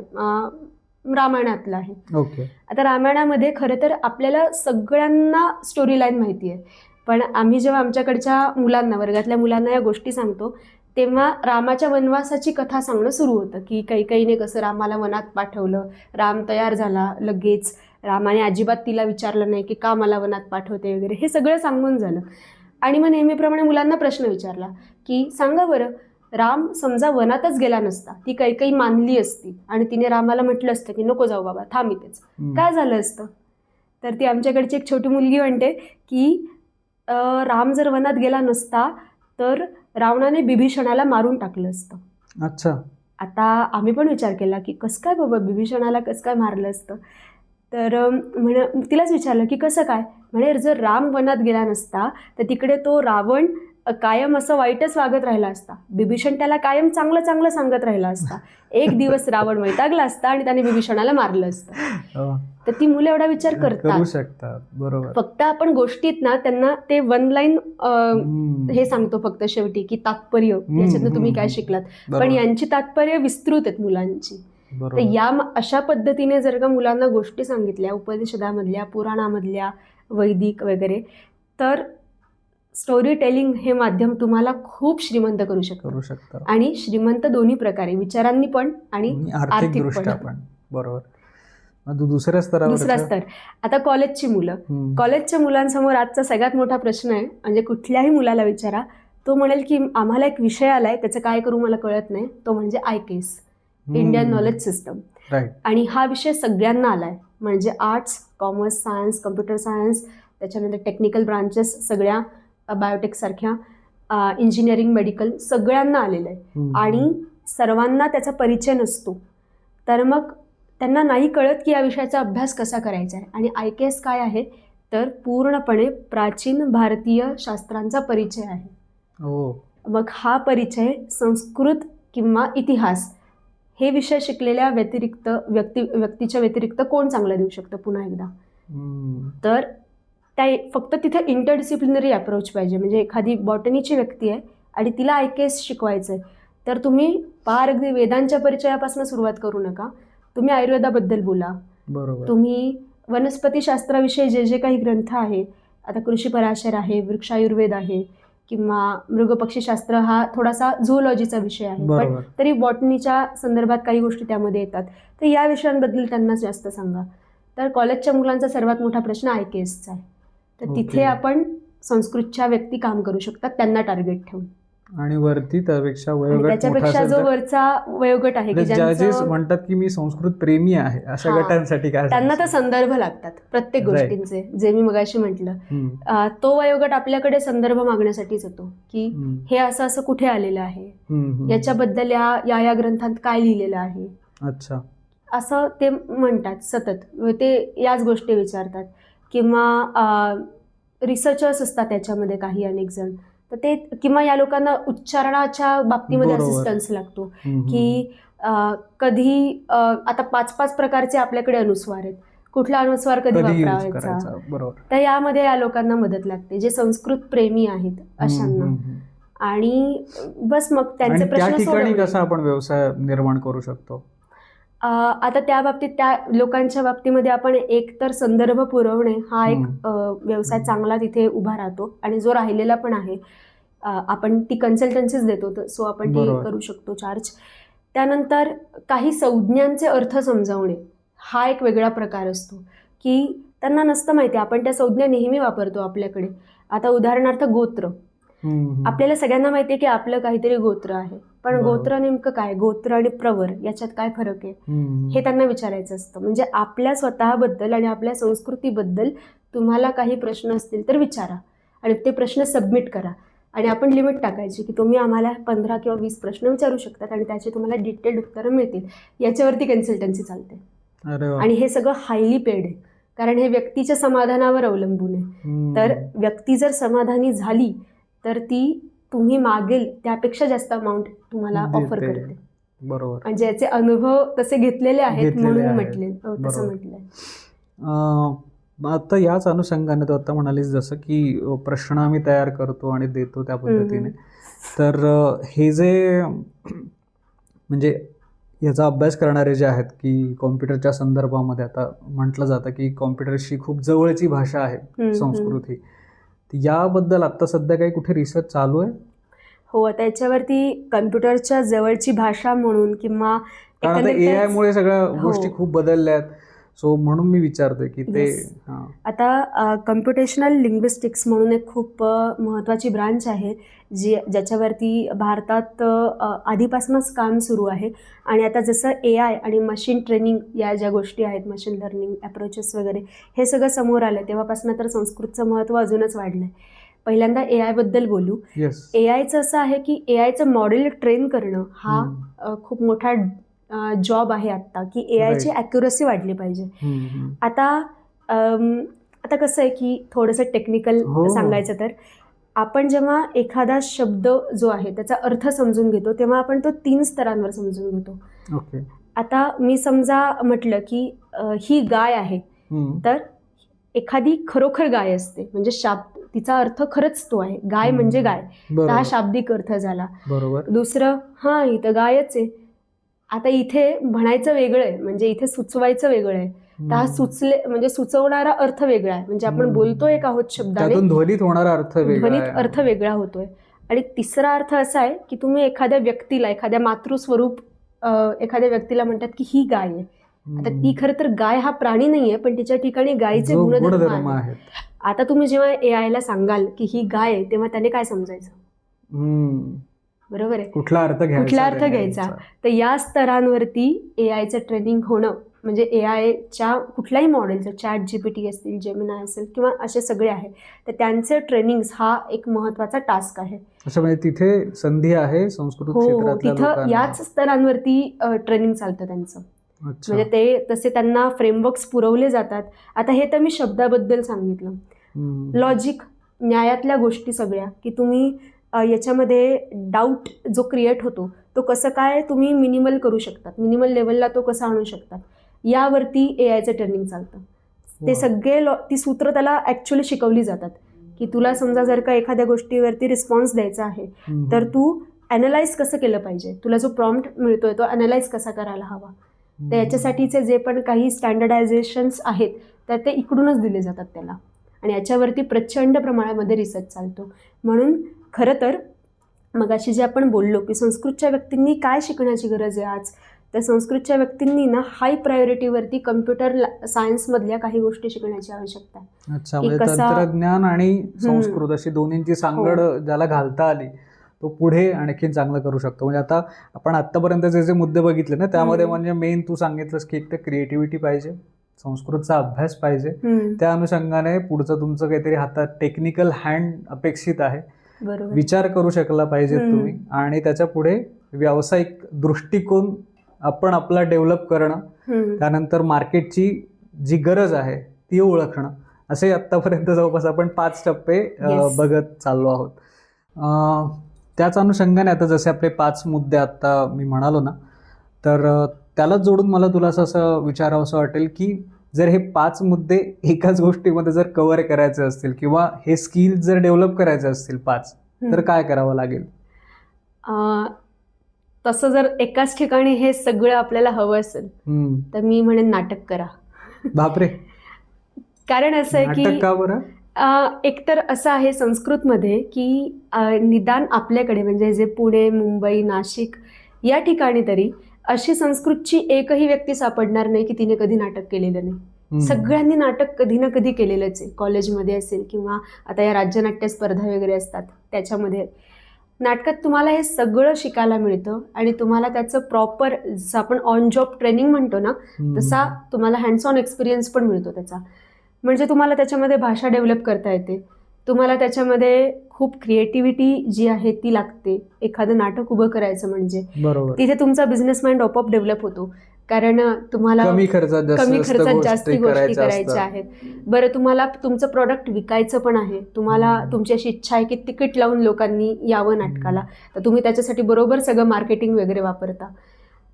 रामायणातलं आहे. ओके. आता रामायणामध्ये खरं तर आपल्याला सगळ्यांना स्टोरी लाईन माहिती आहे, पण आम्ही जेव्हा आमच्याकडच्या मुलांना, वर्गातल्या मुलांना या गोष्टी सांगतो तेव्हा रामाच्या वनवासाची कथा सांगणं सुरू होतं की कैकेयीने कसं रामाला वनात पाठवलं, राम तयार झाला लगेच, रामाने अजिबात तिला विचारलं नाही की का मला वनात पाठवते वगैरे, हे सगळं सांगून झालं. आणि मग नेहमीप्रमाणे मुलांना प्रश्न विचारला की सांगा बरं, राम समजा वनातच गेला नसता, ती कैकेयी मानली असती आणि तिने रामाला म्हटलं असतं की नको जाऊ बाबा थांब इथेच, काय झालं असतं? तर ती आमच्याकडची एक छोटी मुलगी म्हणते की राम जर वनात गेला नसता तर रावणाने बिभीषणाला मारून टाकलं असतं. अच्छा. आता आम्ही पण विचार केला की कसं काय बाबा बिभीषणाला कसं काय मारलं असतं. तर तिलाच विचारलं की कसं काय, म्हणे जर राम वनात गेला नसता तर तिकडे तो रावण कायम असं वाईटच वागत राहिला असता, बिभीषण त्याला कायम चांगलं चांगलं सांगत राहिला असता. एक दिवस रावण वैतागला असता आणि त्याने बिभीषणाला मारलं असतं. तर ती मुलं एवढा विचार करतात. बरोबर. फक्त आपण गोष्टीत ना त्यांना ते वन लाईन हे सांगतो फक्त शेवटी की तात्पर्य याच्यातनं तुम्ही काय शिकलात, पण यांची तात्पर्य विस्तृत आहेत मुलांची. तर या अशा पद्धतीने जर का मुलांना गोष्टी सांगितल्या उपनिषदामधल्या, पुराणामधल्या, वैदिक वगैरे, तर स्टोरी टेलिंग हे माध्यम तुम्हाला खूप श्रीमंत करू शकतं. आणि श्रीमंत दोन्ही प्रकारे, विचारांनी पण आणि आर्थिक पण. बरोबर. दुसरा स्तर आता कॉलेजची मुलं. कॉलेजच्या मुलांसमोर आजचा सगळ्यात मोठा प्रश्न आहे, म्हणजे कुठल्याही मुलाला विचारा, तो म्हणेल की आम्हाला एक विषय आलाय त्याचं काय करू मला कळत नाही, तो म्हणजे ICASE, इंडियन नॉलेज सिस्टम. आणि हा विषय सगळ्यांना आलाय, म्हणजे arts, commerce, science, computer science, त्याच्यानंतर टेक्निकल ब्रांचेस सगळ्या, बायोटेक सारख्या, इंजिनिअरिंग, मेडिकल, सगळ्यांना आलेलं आहे. आणि सर्वांना त्याचा परिचय नसतो. तर मग त्यांना नाही कळत की या विषयाचा अभ्यास कसा करायचा आहे. आणि ICASE काय आहे तर पूर्णपणे प्राचीन भारतीय शास्त्रांचा परिचय आहे. मग हा परिचय संस्कृत किंवा इतिहास हे विषय शिकलेल्या व्यतिरिक्त व्यक्तीच्या व्यतिरिक्त कोण चांगला देऊ शकतं पुन्हा एकदा. तर त्या फक्त तिथे इंटरडिसिप्लिनरी अप्रोच पाहिजे. म्हणजे एखादी बॉटनीची व्यक्ती आहे आणि तिला ICASE शिकवायचं आहे, तर तुम्ही पार अगदी वेदांच्या परिचयापासून सुरुवात करू नका. तुम्ही आयुर्वेदाबद्दल बोला, तुम्ही वनस्पतीशास्त्राविषयी जे जे काही ग्रंथ आहे, आता कृषी पराशर आहे, वृक्षायुर्वेद आहे, किंवा मृगपक्षीशास्त्र हा थोडासा झूलॉजीचा विषय आहे, पण तरी बॉटनीच्या संदर्भात काही गोष्टी त्यामध्ये येतात. तर या विषयांबद्दल त्यांना जास्त सांगा. तर कॉलेजच्या मुलांचा सर्वात मोठा प्रश्न ICASEचा आहे. तर तिथे आपण संस्कृतच्या व्यक्ती काम करू शकतात त्यांना टार्गेट ठेवून. आणि वरती त्यापेक्षा आणि वयोगट मोठा त्याच्यापेक्षा असेल जो तर वरचा वयोगट आहे की जजेस ज्यांचं म्हणतात की मी संस्कृत प्रेमी आहे अशा हा, गटांसाठी काय त्यांना तर सांगशील? संदर्भ लागतात प्रत्येक Right. गोष्टींचे, जे मी मगाशी म्हटलं. हम्म, तो वयोगट आपल्याकडे संदर्भ मागण्यासाठीच येतो की हम्म, हे असं असं कुठे आलेलं आहे, हम्म, हम्म. याच्याबद्दल या ग्रंथात काय लिहिलेलं आहे, अच्छा. असं ते म्हणतात सतत. ते याच गोष्टी विचारतात. किंवा रिसर्चर्स असतात त्याच्यामध्ये काही अनेक जण, तर ते किंवा या लोकांना उच्चारणाच्या बाबतीमध्ये बरोबर. असिस्टन्स लागतो हम्म, की कधी आता 5-5 प्रकारचे आपल्याकडे अनुस्वार आहेत, कुठला अनुस्वार कधी कधी यूज वापरायचा, करायचा? बरोबर. तर यामध्ये या लोकांना मदत लागते जे संस्कृत प्रेमी आहेत हम्म, अशांना. हम्म, हम्म. आणि बस मग त्यांचे आणि त्या प्रश्न ठिकाणी सोडवले. कसा आपण व्यवसाय निर्माण करू शकतो? आता त्या बाबतीत त्या लोकांच्या बाबतीमध्ये आपण एकतर संदर्भ पुरवणे हा एक व्यवसाय चांगला तिथे उभा राहतो. आणि जो राहिलेला पण आहे, आपण ती कन्सल्टन्सीच देतो, सो आपण ती बरोबर. करू शकतो चार्ज. त्यानंतर काही संज्ञांचे अर्थ समजावणे हा एक वेगळा प्रकार असतो की त्यांना नसतं माहिती, आपण त्या संज्ञा नेहमी वापरतो आपल्याकडे. आता उदाहरणार्थ गोत्र, आपल्याला सगळ्यांना माहिती आहे की आपलं काहीतरी गोत्र आहे, पण बरोबर. गोत्र नेमकं काय, गोत्र आणि प्रवर याच्यात काय फरक आहे, हे त्यांना विचारायचं असतं. म्हणजे आपल्या स्वतःबद्दल आणि आपल्या संस्कृतीबद्दल तुम्हाला काही प्रश्न असतील तर विचारा आणि ते प्रश्न सबमिट करा. आणि आपण लिमिट टाकायची की तुम्ही आम्हाला 15 किंवा 20 प्रश्न विचारू शकतात आणि त्याचे तुम्हाला डिटेल्ड उत्तरं मिळतील. याच्यावरती कन्सल्टन्सी चालते. अरे वा. आणि हे सगळं हायली पेड आहे, कारण हे व्यक्तीच्या समाधानावर अवलंबून आहे. तर व्यक्ती जर समाधानी झाली तर ती तुम्ही मागेल त्यापेक्षा जास्त अमाऊंट तुम्हाला ऑफर देते. करते. बरोबर. म्हणजे याचे अनुभव तसे घेतलेले आहेत घेतलेले म्हणून आहेत. म्हटले, तसं बरोबर. म्हटलंय. आता याच अनुषंगाने तो आता म्हणालीस जसं की प्रश्न आम्ही तयार करतो आणि देतो त्या पद्धतीने, तर हे जे म्हणजे याचा अभ्यास करणारे जे आहेत की कॉम्प्युटरच्या संदर्भामध्ये आता म्हटलं जातं की कॉम्प्युटरशी खूप जवळची भाषा आहे संस्कृत ही, याबद्दल आता सध्या काही कुठे रिसर्च चालू आहे? हो, आता याच्यावरती कम्प्युटरच्या जवळची भाषा म्हणून किंवा कारण आता एकंदरीतच- AI मुळे सगळ्या हो. गोष्टी खूप बदलल्या आहेत, सो म्हणून मी विचारतोय की ते Yes. आता कम्प्युटेशनल लिंग्विस्टिक्स म्हणून एक खूप महत्त्वाची ब्रांच आहे ज्याच्यावरती भारतात आधीपासूनच काम सुरू आहे. आणि आता जसं AI आणि मशीन ट्रेनिंग या ज्या गोष्टी आहेत, मशीन लर्निंग अप्रोचेस वगैरे, हे सगळं समोर आलं तेव्हापासून तर संस्कृतचं महत्त्व अजूनच वाढलं आहे. पहिल्यांदा AI बद्दल बोलू. येस. AIचं असं आहे की AIचं मॉडेल ट्रेन करणं हा खूप मोठा जॉब आहे आत्ता, की AIची Right. ॲक्युरसी वाढली पाहिजे. आता कसं आहे की थोडंसं टेक्निकल हो. सांगायचं तर, आपण जेव्हा एखादा शब्द जो आहे त्याचा अर्थ समजून घेतो तेव्हा आपण तो 3 स्तरांवर समजून घेतो. ओके. आता मी समजा म्हटलं की ही गाय आहे, तर एखादी खरोखर गाय असते, म्हणजे तिचा अर्थ खरंच तो आहे, गाय म्हणजे गाय, तर हा शाब्दिक अर्थ झाला. बरोबर. दुसरं, हां ही तर गायच आहे. आता इथे म्हणायचं वेगळं आहे, म्हणजे इथे सुचवायचं वेगळं आहे, तर हा म्हणजे सुचवणारा अर्थ वेगळा आहे, म्हणजे आपण बोलतोय एक आहोत शब्दाने, त्यातून ध्वनित होणारा अर्थ वेगळा ध्वनित आहे. अर्थ वेगळा होतोय. आणि तिसरा अर्थ असा आहे की तुम्ही एखाद्या व्यक्तीला, एखाद्या मातृस्वरूप एखाद्या व्यक्तीला म्हणतात की ही गाय आहे. आता ती खरं तर गाय हा प्राणी नाहीये, पण तिच्या ठिकाणी गायीचे जो गुणधर्म गुणधर्म आहेत. आहेत. आता तुम्ही जेव्हा AI ला सांगाल की ही गाय आहे, तेव्हा त्याने काय समजायचं? बरोबर आहे, कुठला अर्थ घ्यायचा. तर या स्तरांवरती AIचं ट्रेनिंग होणं, म्हणजे AIच्या कुठल्याही मॉडेलचं, ChatGPT असतील, जेमिनाय असेल किंवा असे सगळे आहेत, तर त्यांचे ट्रेनिंग्स हा एक महत्त्वाचा टास्क आहे. अच्छा, म्हणजे तिथे संधी आहे संस्कृत हो, क्षेत्रातल्या तिथं लोकांना. याच स्तरांवरती ट्रेनिंग चालतं त्यांचं. अच्छा. म्हणजे ते तसे त्यांना फ्रेमवर्क्स पुरवले जातात. आता हे तर मी शब्दाबद्दल सांगितलं. लॉजिक, न्यायातल्या गोष्टी सगळ्या, की तुम्ही याच्यामध्ये डाऊट जो क्रिएट होतो तो कसं काय तुम्ही मिनिमल करू शकतात, मिनिमल लेवलला तो कसा आणू शकतात, यावरती AIचं ट्रेनिंग चालतं. ते सगळे ती सूत्र त्याला ॲक्च्युली शिकवली जातात, की तुला समजा जर का एखाद्या गोष्टीवरती रिस्पॉन्स द्यायचा आहे, तर तू ॲनालाइज कसं केलं पाहिजे, तुला जो प्रॉम्प्ट मिळतोय तो ॲनालाइज कसा करायला हवा. तर याच्यासाठीचे जे पण काही स्टँडर्डायझेशन्स आहेत तर ते इकडूनच दिले जातात त्याला. आणि याच्यावरती प्रचंड प्रमाणामध्ये रिसर्च चालतो. म्हणून खरं तर मगाशी जे आपण बोललो की संस्कृतच्या व्यक्तींनी काय शिकण्याची गरज आहे आज, तर संस्कृतच्या व्यक्तींनी ना हाय प्रायोरिटीवरती कम्प्युटर सायन्समधल्या काही गोष्टी शिकण्याची आवश्यकता आहे. अच्छा, म्हणजे तंत्रज्ञान आणि संस्कृत अशी दोन्हींची सांगड ज्याला घालता आली तो पुढे आणखीन चांगलं करू शकतो. म्हणजे आता आपण आत्तापर्यंत जे मुद्दे बघितले ना त्यामध्ये म्हणजे मेन तू सांगितलंस की एक तर क्रिएटिव्हिटी पाहिजे, संस्कृतचा अभ्यास पाहिजे, त्या अनुषंगाने पुढचं तुमचं काहीतरी हातात टेक्निकल हँड अपेक्षित आहे, बरोबर. विचार करू शकला पाहिजे तुम्ही, आणि त्याच्या पुढे व्यावसायिक दृष्टिकोन आपण आपला डेव्हलप करणं, त्यानंतर मार्केटची जी गरज आहे ती ओळखणं, असे आत्तापर्यंत जवळपास आपण 5 टप्पे बघत चाललो आहोत. त्याच अनुषंगाने आता जसे आपले 5 मुद्दे आत्ता मी म्हणालो ना, तर त्यालाच जोडून मला तुला असं विचारावं असं वाटेल की जर हे 5 मुद्दे एकाच गोष्टीमध्ये जर कव्हर करायचे असतील किंवा हे स्किल जर डेव्हलप करायचे असतील 5, तर काय करावं लागेल? तसं जर एकाच ठिकाणी हे सगळं आपल्याला हवं असेल तर मी म्हणेन नाटक करा. बापरे, कारण असं आहे की नाटक का बरं? एकतर असं आहे संस्कृतमध्ये की निदान आपल्याकडे म्हणजे जे पुणे, मुंबई, नाशिक या ठिकाणी तरी अशी संस्कृतची एकही व्यक्ती सापडणार नाही की तिने कधी नाटक केलेलं नाही. सगळ्यांनी नाटक कधी ना कधी केलेलंच आहे. कॉलेजमध्ये असेल किंवा आता या राज्यनाट्य स्पर्धा वगैरे असतात त्याच्यामध्ये नाटकात तुम्हाला हे सगळं शिकायला मिळतं आणि तुम्हाला त्याचं प्रॉपर जसं आपण ऑन जॉब ट्रेनिंग म्हणतो ना तसा तुम्हाला हँड्स ऑन एक्सपिरियन्स पण मिळतो त्याचा. म्हणजे तुम्हाला त्याच्यामध्ये भाषा डेव्हलप करता येते, तुम्हाला त्याच्यामध्ये खूप क्रिएटिव्हिटी जी आहे ती लागते. एखादं नाटक उभं करायचं म्हणजे तिथे तुमचा बिझनेस माइंड आपोआप डेव्हलप होतो, कारण तुम्हाला कमी खर्चात जास्ती गोष्टी करायच्या आहेत. बरं, तुम्हाला तुमचं प्रॉडक्ट विकायचं पण आहे, तुम्हाला तुमची अशी इच्छा आहे की तिकीट लावून लोकांनी यावं नाटकाला, तर तुम्ही त्याच्यासाठी बरोबर सगळं मार्केटिंग वगैरे वापरता.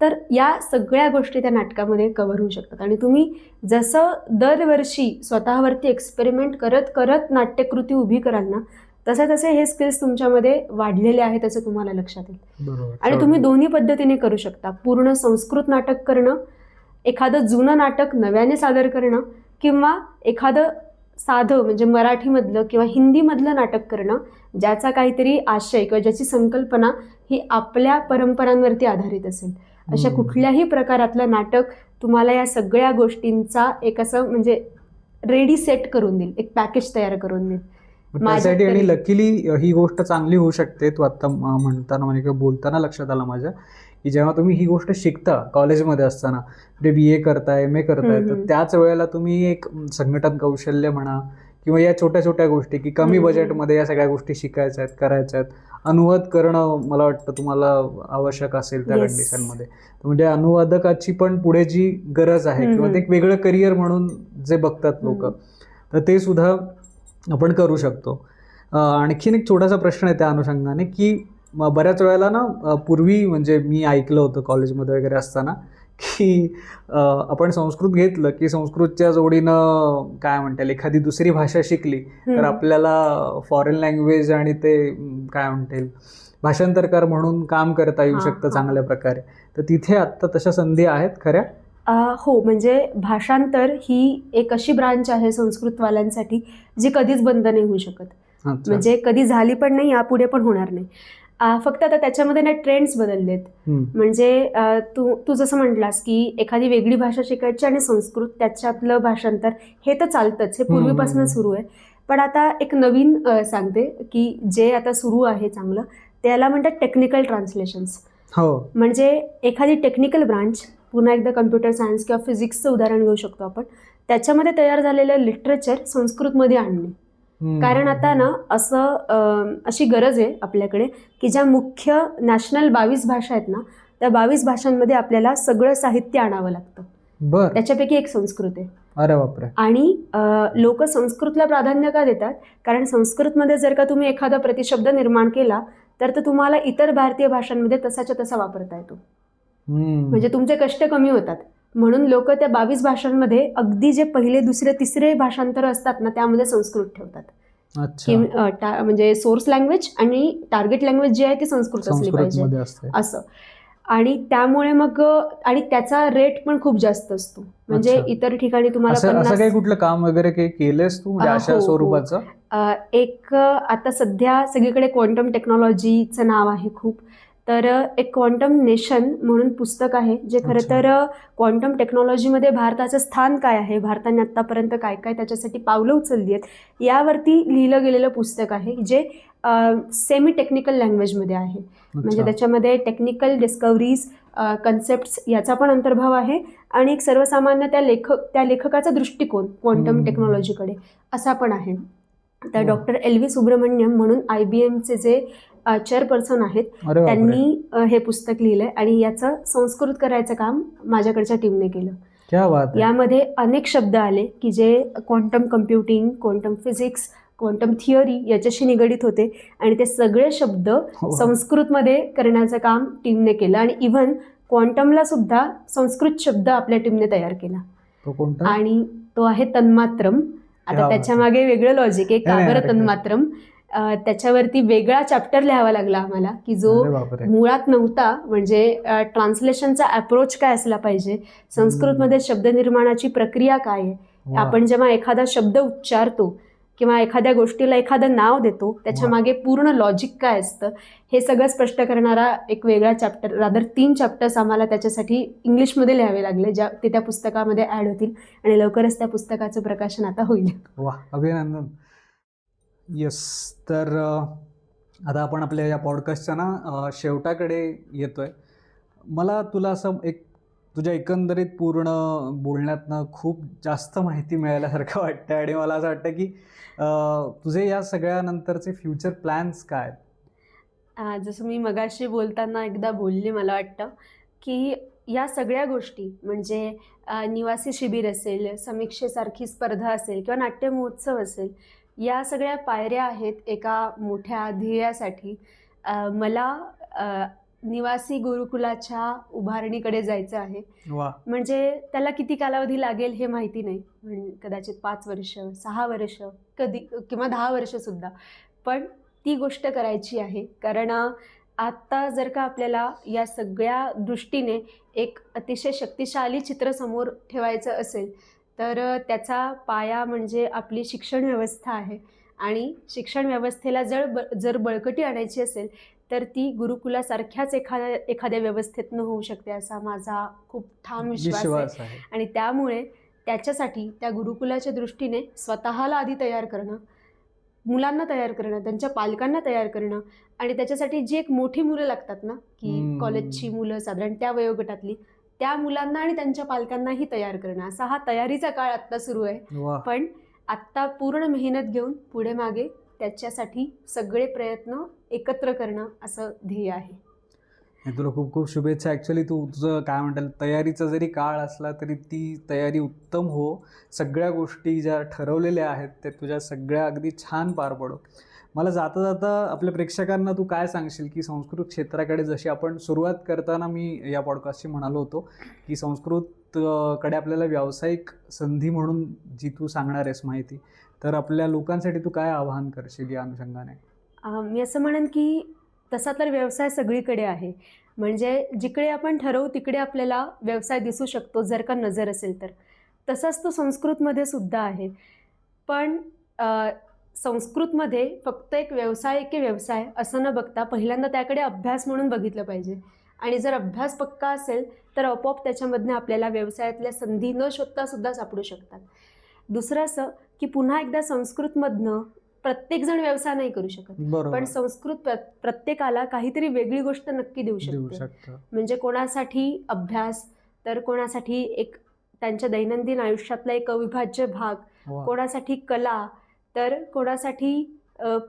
तर या सगळ्या गोष्टी त्या नाटकामध्ये कव्हर होऊ शकतात आणि तुम्ही जसं दरवर्षी स्वतःवरती एक्सपेरिमेंट करत करत नाट्यकृती उभी कराल ना तसे तसे हे स्किल्स तुमच्यामध्ये वाढलेले आहेत असं तुम्हाला लक्षात येईल. आणि तुम्ही दोन्ही पद्धतीने करू शकता. पूर्ण संस्कृत नाटक करणं, एखादं जुनं नाटक नव्याने सादर करणं, किंवा एखादं साधं म्हणजे मराठीमधलं किंवा हिंदीमधलं नाटक करणं ज्याचा काहीतरी आशय किंवा ज्याची संकल्पना ही आपल्या परंपरांवरती आधारित असेल. अशा कुठल्याही प्रकारातलं नाटक तुम्हाला या सगळ्या गोष्टींचा एक असं म्हणजे रेडी सेट करून देईल, एक पॅकेज तयार करून देईल माझ्यासाठी. आणि लकीली ही गोष्ट चांगली होऊ शकते. तू आता म्हणताना म्हणजे बोलताना लक्षात आलं माझ्या की जेव्हा तुम्ही ही गोष्ट शिकता कॉलेजमध्ये असताना, म्हणजे BA करताय, MA करताय, तर त्याच वेळेला तुम्ही एक संघटन कौशल्य म्हणा किंवा या छोट्या छोट्या गोष्टी की कमी बजेटमध्ये या सगळ्या गोष्टी शिकायच्या आहेत, करायच्या आहेत. अनुवाद करणं मला वाटतं तुम्हाला आवश्यक असेल त्या कंडिशनमध्ये. म्हणजे अनुवादकाची पण पुढे जी गरज आहे किंवा ते एक वेगळं करिअर म्हणून जे बघतात लोक, तर ते सुद्धा आपण करू शकतो. आणखीन एक छोटासा प्रश्न आहे त्या अनुषंगाने की बऱ्याच वेळेला ना पूर्वी म्हणजे मी ऐकलं होतं कॉलेजमध्ये वगैरे असताना की आपण संस्कृत घेतलं की संस्कृतच्या जोडीनं काय म्हणता एखादी दुसरी भाषा शिकली तर आपल्याला फॉरेन लँग्वेज आणि ते काय म्हणता भाषांतरकार म्हणून काम करता येऊ शकतं चांगल्या प्रकारे. तर तिथे आत्ता तशा संधी आहेत खऱ्या? हो, म्हणजे भाषांतर ही एक अशी ब्रांच आहे संस्कृतवाल्यांसाठी जी कधीच बंद नाही होऊ शकत. म्हणजे कधी झाली पण नाही, यापुढे पण होणार नाही. फक्त आता त्याच्यामध्ये ना ट्रेंड्स बदललेत. म्हणजे तू जसं म्हटलास की एखादी वेगळी भाषा शिकायची आणि संस्कृत त्याच्यातलं भाषांतर हे तर चालतंच, हे पूर्वीपासून सुरू आहे. पण आता एक नवीन सांगते की जे आता सुरू आहे चांगलं, त्याला म्हणतात टेक्निकल ट्रान्सलेशन्स. म्हणजे एखादी टेक्निकल ब्रांच, पुन्हा एकदा कम्प्युटर सायन्स किंवा फिजिक्सचं उदाहरण घेऊ शकतो आपण, त्याच्यामध्ये तयार झालेलं लिटरेचर संस्कृतमध्ये आणणे. कारण आता ना अशी गरज आहे आपल्याकडे की ज्या मुख्य नॅशनल 22 भाषा आहेत ना, त्या 22 भाषांमध्ये आपल्याला सगळं साहित्य आणावं लागतं. त्याच्यापैकी एक संस्कृत आहे. अरे बापरे. आणि लोक संस्कृतला प्राधान्य का देतात? कारण संस्कृतमध्ये जर का तुम्ही एखादा प्रतिशब्द निर्माण केला तर तो तुम्हाला इतर भारतीय भाषांमध्ये तसाच्या तसा वापरता येतो. म्हणजे तुमचे कष्ट कमी होतात. म्हणून लोक त्या 22 भाषांमध्ये अगदी जे पहिले, दुसरे, तिसरे भाषांतर असतात ना त्यामध्ये संस्कृत ठेवतात. म्हणजे सोर्स लँग्वेज आणि टार्गेट लँग्वेज जी आहे ती संस्कृत असली पाहिजे असं. आणि त्यामुळे मग आणि त्याचा रेट पण खूप जास्त असतो. म्हणजे इतर ठिकाणी तुम्हाला असं काही कुठलं काम वगैरे काही केलंस तू अशा स्वरूपाचं? एक आता सध्या सगळीकडे क्वांटम टेक्नॉलॉजीचं नाव आहे खूप. तर एक क्वांटम नेशन म्हणून पुस्तक आहे, जे खरं अच्छा. तर क्वांटम टेक्नॉलॉजीमध्ये भारताचं स्थान काय आहे, भारताने आत्तापर्यंत काय काय त्याच्यासाठी पावलं उचलली आहेत यावरती लिहिलं गेलेलं पुस्तक आहे, जे सेमी टेक्निकल लँग्वेजमध्ये आहे. म्हणजे अच्छा. त्याच्यामध्ये टेक्निकल डिस्कवरीज, कन्सेप्ट्स याचा पण अंतर्भाव आहे आणि एक सर्वसामान्य त्या लेखकाचा दृष्टिकोन क्वांटम टेक्नॉलॉजीकडे असा पण आहे. तर वा. डॉक्टर LV सुब्रमण्यम म्हणून IBMचे जे चेअरपर्सन आहेत, अरे बापरे. त्यांनी हे पुस्तक लिहिलंय आणि याचं संस्कृत करायचं काम माझ्याकडच्या टीमने केलं. क्या बात आहे. यामध्ये अनेक शब्द आले की जे quantum computing, quantum physics, quantum theory याच्याशी निगडीत होते आणि ते सगळे शब्द संस्कृतमध्ये करण्याचं काम टीमने केलं आणि इव्हन क्वांटमला सुद्धा संस्कृत शब्द आपल्या टीमने तयार केला. तो कोणता? आणि तो आहे तन्मात्रम. आता क्या त्याच्या बात आहे. मागे वेगळं लॉजिक आहे, का नाही, बरं नाही, तन्मात्रम. त्याच्यावरती वेगळा चॅप्टर लिहावा लागला आम्हाला की जो अरे बापरे. मुळात नव्हता. म्हणजे ट्रान्सलेशनचा अप्रोच काय असला पाहिजे, संस्कृतमध्ये शब्द निर्माणाची प्रक्रिया काय आहे, वा. आपण जेव्हा एखादा शब्द उच्चारतो किंवा एखाद्या गोष्टीला एखादं नाव देतो त्याच्या वा. मागे पूर्ण लॉजिक काय असतं हे सगळं स्पष्ट करणारा एक वेगळा चॅप्टर, रादर 3 चॅप्टर्स आम्हाला त्याच्यासाठी इंग्लिशमध्ये लिहावे लागले, ज्या ते त्या पुस्तकामध्ये ॲड होतील आणि लवकरच त्या पुस्तकाचं प्रकाशन आता होईल. वा, अभिनंदन. येस. तर आता आपण आपल्या या पॉडकास्टच्या ना शेवटाकडे येतोय. मला तुला असं एक तुझ्या एकंदरीत पूर्ण बोलण्यातनं खूप जास्त माहिती मिळाल्यासारखं वाटतं आणि मला असं वाटतं की तुझे या सगळ्यानंतरचे फ्युचर प्लॅन्स काय? जसं मी मगाशी बोलताना एकदा बोलले, मला वाटतं की या सगळ्या गोष्टी म्हणजे निवासी शिबिर असेल, समीक्षेसारखी स्पर्धा असेल किंवा नाट्य महोत्सव असेल, या सगळ्या पायऱ्या आहेत एका मोठ्या ध्येयासाठी. मला निवासी गुरुकुलाच्या उभारणीकडे जायचं आहे. वा. म्हणजे त्याला किती कालावधी लागेल हे माहिती नाही, कदाचित 5 वर्ष, 6 वर्ष, कधी किंवा 10 वर्षसुद्धा, पण ती गोष्ट करायची आहे. कारण आत्ता जर का आपल्याला या सगळ्या दृष्टीने एक अतिशय शक्तिशाली चित्र समोर ठेवायचं असेल तर त्याचा पाया म्हणजे आपली शिक्षण व्यवस्था आहे आणि शिक्षण व्यवस्थेला जर बळकटी आणायची असेल तर ती गुरुकुलासारख्याच एखाद्या व्यवस्थेतनं होऊ शकते असा माझा खूप ठाम विश्वास आहे. आणि त्यामुळे त्याच्यासाठी त्या गुरुकुलाच्या दृष्टीने स्वतःला आधी तयार करणं, मुलांना तयार करणं, त्यांच्या पालकांना तयार करणं आणि त्याच्यासाठी जी एक मोठी मुलं लागतात ना, की कॉलेजची मुलं साधारण त्या वयोगटातली, त्या मुलांना आणि त्यांच्या पालकांनाही तयार करणं, असा हा तयारीचा काळ आत्ता सुरू आहे. पण आत्ता पूर्ण मेहनत घेऊन पुढे मागे त्याच्यासाठी सगळे प्रयत्न एकत्र करणं असं ध्येय आहे. तुला खूप खूप शुभेच्छा. ॲक्च्युली तुझं काय म्हणतात, तयारीचा जरी काळ असला तरी ती तयारी उत्तम हो. सगळ्या गोष्टी ज्या ठरवलेल्या आहेत त्या तुझ्या सगळ्या अगदी छान पार पडो. मला जाता जाता आपल्या प्रेक्षकांना तू काय सांगशील की संस्कृत क्षेत्राकडे, जशी आपण सुरुवात करताना मी या पॉडकास्टची म्हणालो होतो की संस्कृतकडे आपल्याला व्यावसायिक संधी म्हणून जी तू सांगणार आहेस माहिती, तर आपल्या लोकांसाठी तू काय आवाहन करशील या अनुषंगाने? मी असं म्हणेन की तसा तर व्यवसाय सगळीकडे आहे. म्हणजे जिकडे आपण ठरवू तिकडे आपल्याला व्यवसाय दिसू शकतो जर का नजर असेल तर. तसाच तो संस्कृतमध्ये सुद्धा आहे. पण संस्कृतमध्ये फक्त एक व्यवसाय की व्यवसाय असं न बघता पहिल्यांदा त्याकडे अभ्यास म्हणून बघितलं पाहिजे. आणि जर अभ्यास पक्का असेल तर आपोआप त्याच्यामधनं आपल्याला व्यवसायातल्या संधी न शोधता सुद्धा सापडू शकतात. दुसरं असं की पुन्हा एकदा संस्कृतमधनं प्रत्येकजण व्यवसाय नाही करू शकत, पण संस्कृत प्रत्येकाला काहीतरी वेगळी गोष्ट नक्की देऊ शकतं. म्हणजे कोणासाठी अभ्यास, तर कोणासाठी एक त्यांच्या दैनंदिन आयुष्यातला एक अविभाज्य भाग, कोणासाठी कला, तर कोणासाठी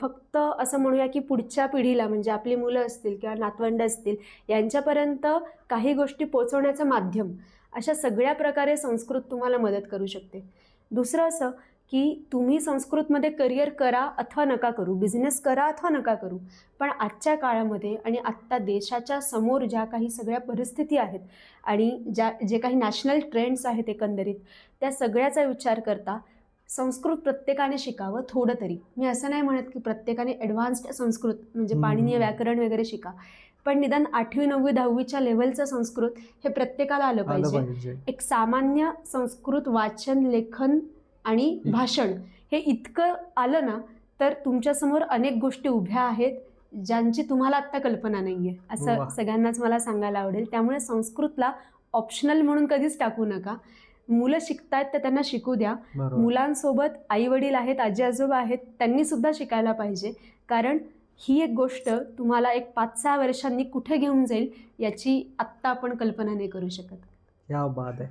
फक्त असं म्हणूया की पुढच्या पिढीला म्हणजे आपली मुलं असतील किंवा नातवंड असतील यांच्यापर्यंत काही गोष्टी पोचवण्याचं माध्यम. अशा सगळ्या प्रकारे संस्कृत तुम्हाला मदत करू शकते. दुसरं असं की तुम्ही संस्कृतमध्ये करिअर करा अथवा नका करू, बिझनेस करा अथवा नका करू, पण आजच्या काळामध्ये आणि आत्ता देशाच्या समोर ज्या काही सगळ्या परिस्थिती आहेत आणि जे काही नॅशनल ट्रेंड्स आहेत एकंदरीत, त्या सगळ्याचा विचार करता संस्कृत प्रत्येकाने शिकावं थोडं तरी. मी असं नाही म्हणत की प्रत्येकाने ॲडव्हान्स्ड संस्कृत म्हणजे पाणिनीय व्याकरण वगैरे शिका, पण निदान 8वी 9वी 10वीच्या लेव्हलचं संस्कृत हे प्रत्येकाला आलं पाहिजे. एक सामान्य संस्कृत वाचन, लेखन आणि भाषण हे इतकं आलं ना तर तुमच्यासमोर अनेक गोष्टी उभ्या आहेत ज्यांची तुम्हाला आत्ता कल्पना नाही आहे, असं वा. सगळ्यांनाच मला सांगायला आवडेल. त्यामुळे संस्कृतला ऑप्शनल म्हणून कधीच टाकू नका. मुलं शिकतायत तर त्यांना शिकू द्या. बरोबर. मुलांसोबत आई वडील आहेत, आजी आजोबा आहेत, त्यांनी सुद्धा शिकायला पाहिजे. कारण ही एक गोष्ट तुम्हाला एक 5-6 वर्षांनी कुठे घेऊन जाईल याची आत्ता आपण कल्पना नाही करू शकत. क्या बात आहे.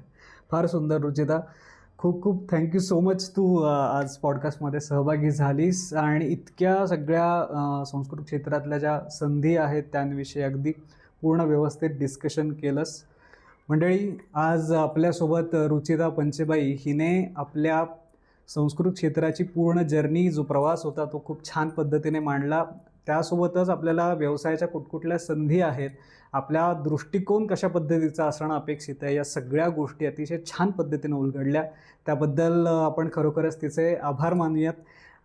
फार सुंदर रुचिता. खूप खूप थँक्यू सो मच तू आज पॉडकास्टमध्ये सहभागी झालीस आणि इतक्या सगळ्या संस्कृत क्षेत्रातल्या ज्या संधी आहेत त्यांविषयी अगदी पूर्ण व्यवस्थित डिस्कशन केलंस. मंडळी, आज आपल्यासोबत रुचिता पंचेबाई हिने आपल्या संस्कृत क्षेत्राची पूर्ण जर्नी, जो प्रवास होता तो खूप छान पद्धतीने मांडला. त्यासोबतच आपल्याला व्यवसायाच्या कुठकुठल्या संधी आहेत, आपला दृष्टिकोन कशा पद्धतीचा असणं अपेक्षित आहे, या सगळ्या गोष्टी अतिशय छान पद्धतीने उलगडल्या. त्याबद्दल आपण खरोखरच तिचे आभार मानूयात.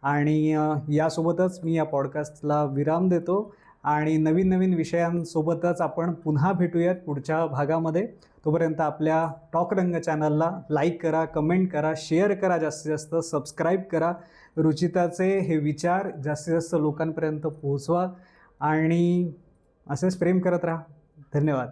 आणि यासोबतच मी या पॉडकास्टला विराम देतो आणि नवीन नवीन विषयांसोबतच आपण पुन्हा भेटूयात पुढच्या भागामध्ये. तोपर्यंत आपल्या टॉक रंग चॅनलला लाईक करा, कमेंट करा, शेअर करा, जास्तीत जास्त सबस्क्राईब करा. रुचिताचे हे विचार जास्तीत जास्त लोकांपर्यंत पोहोचवा आणि असेच प्रेम करत राहा. धन्यवाद.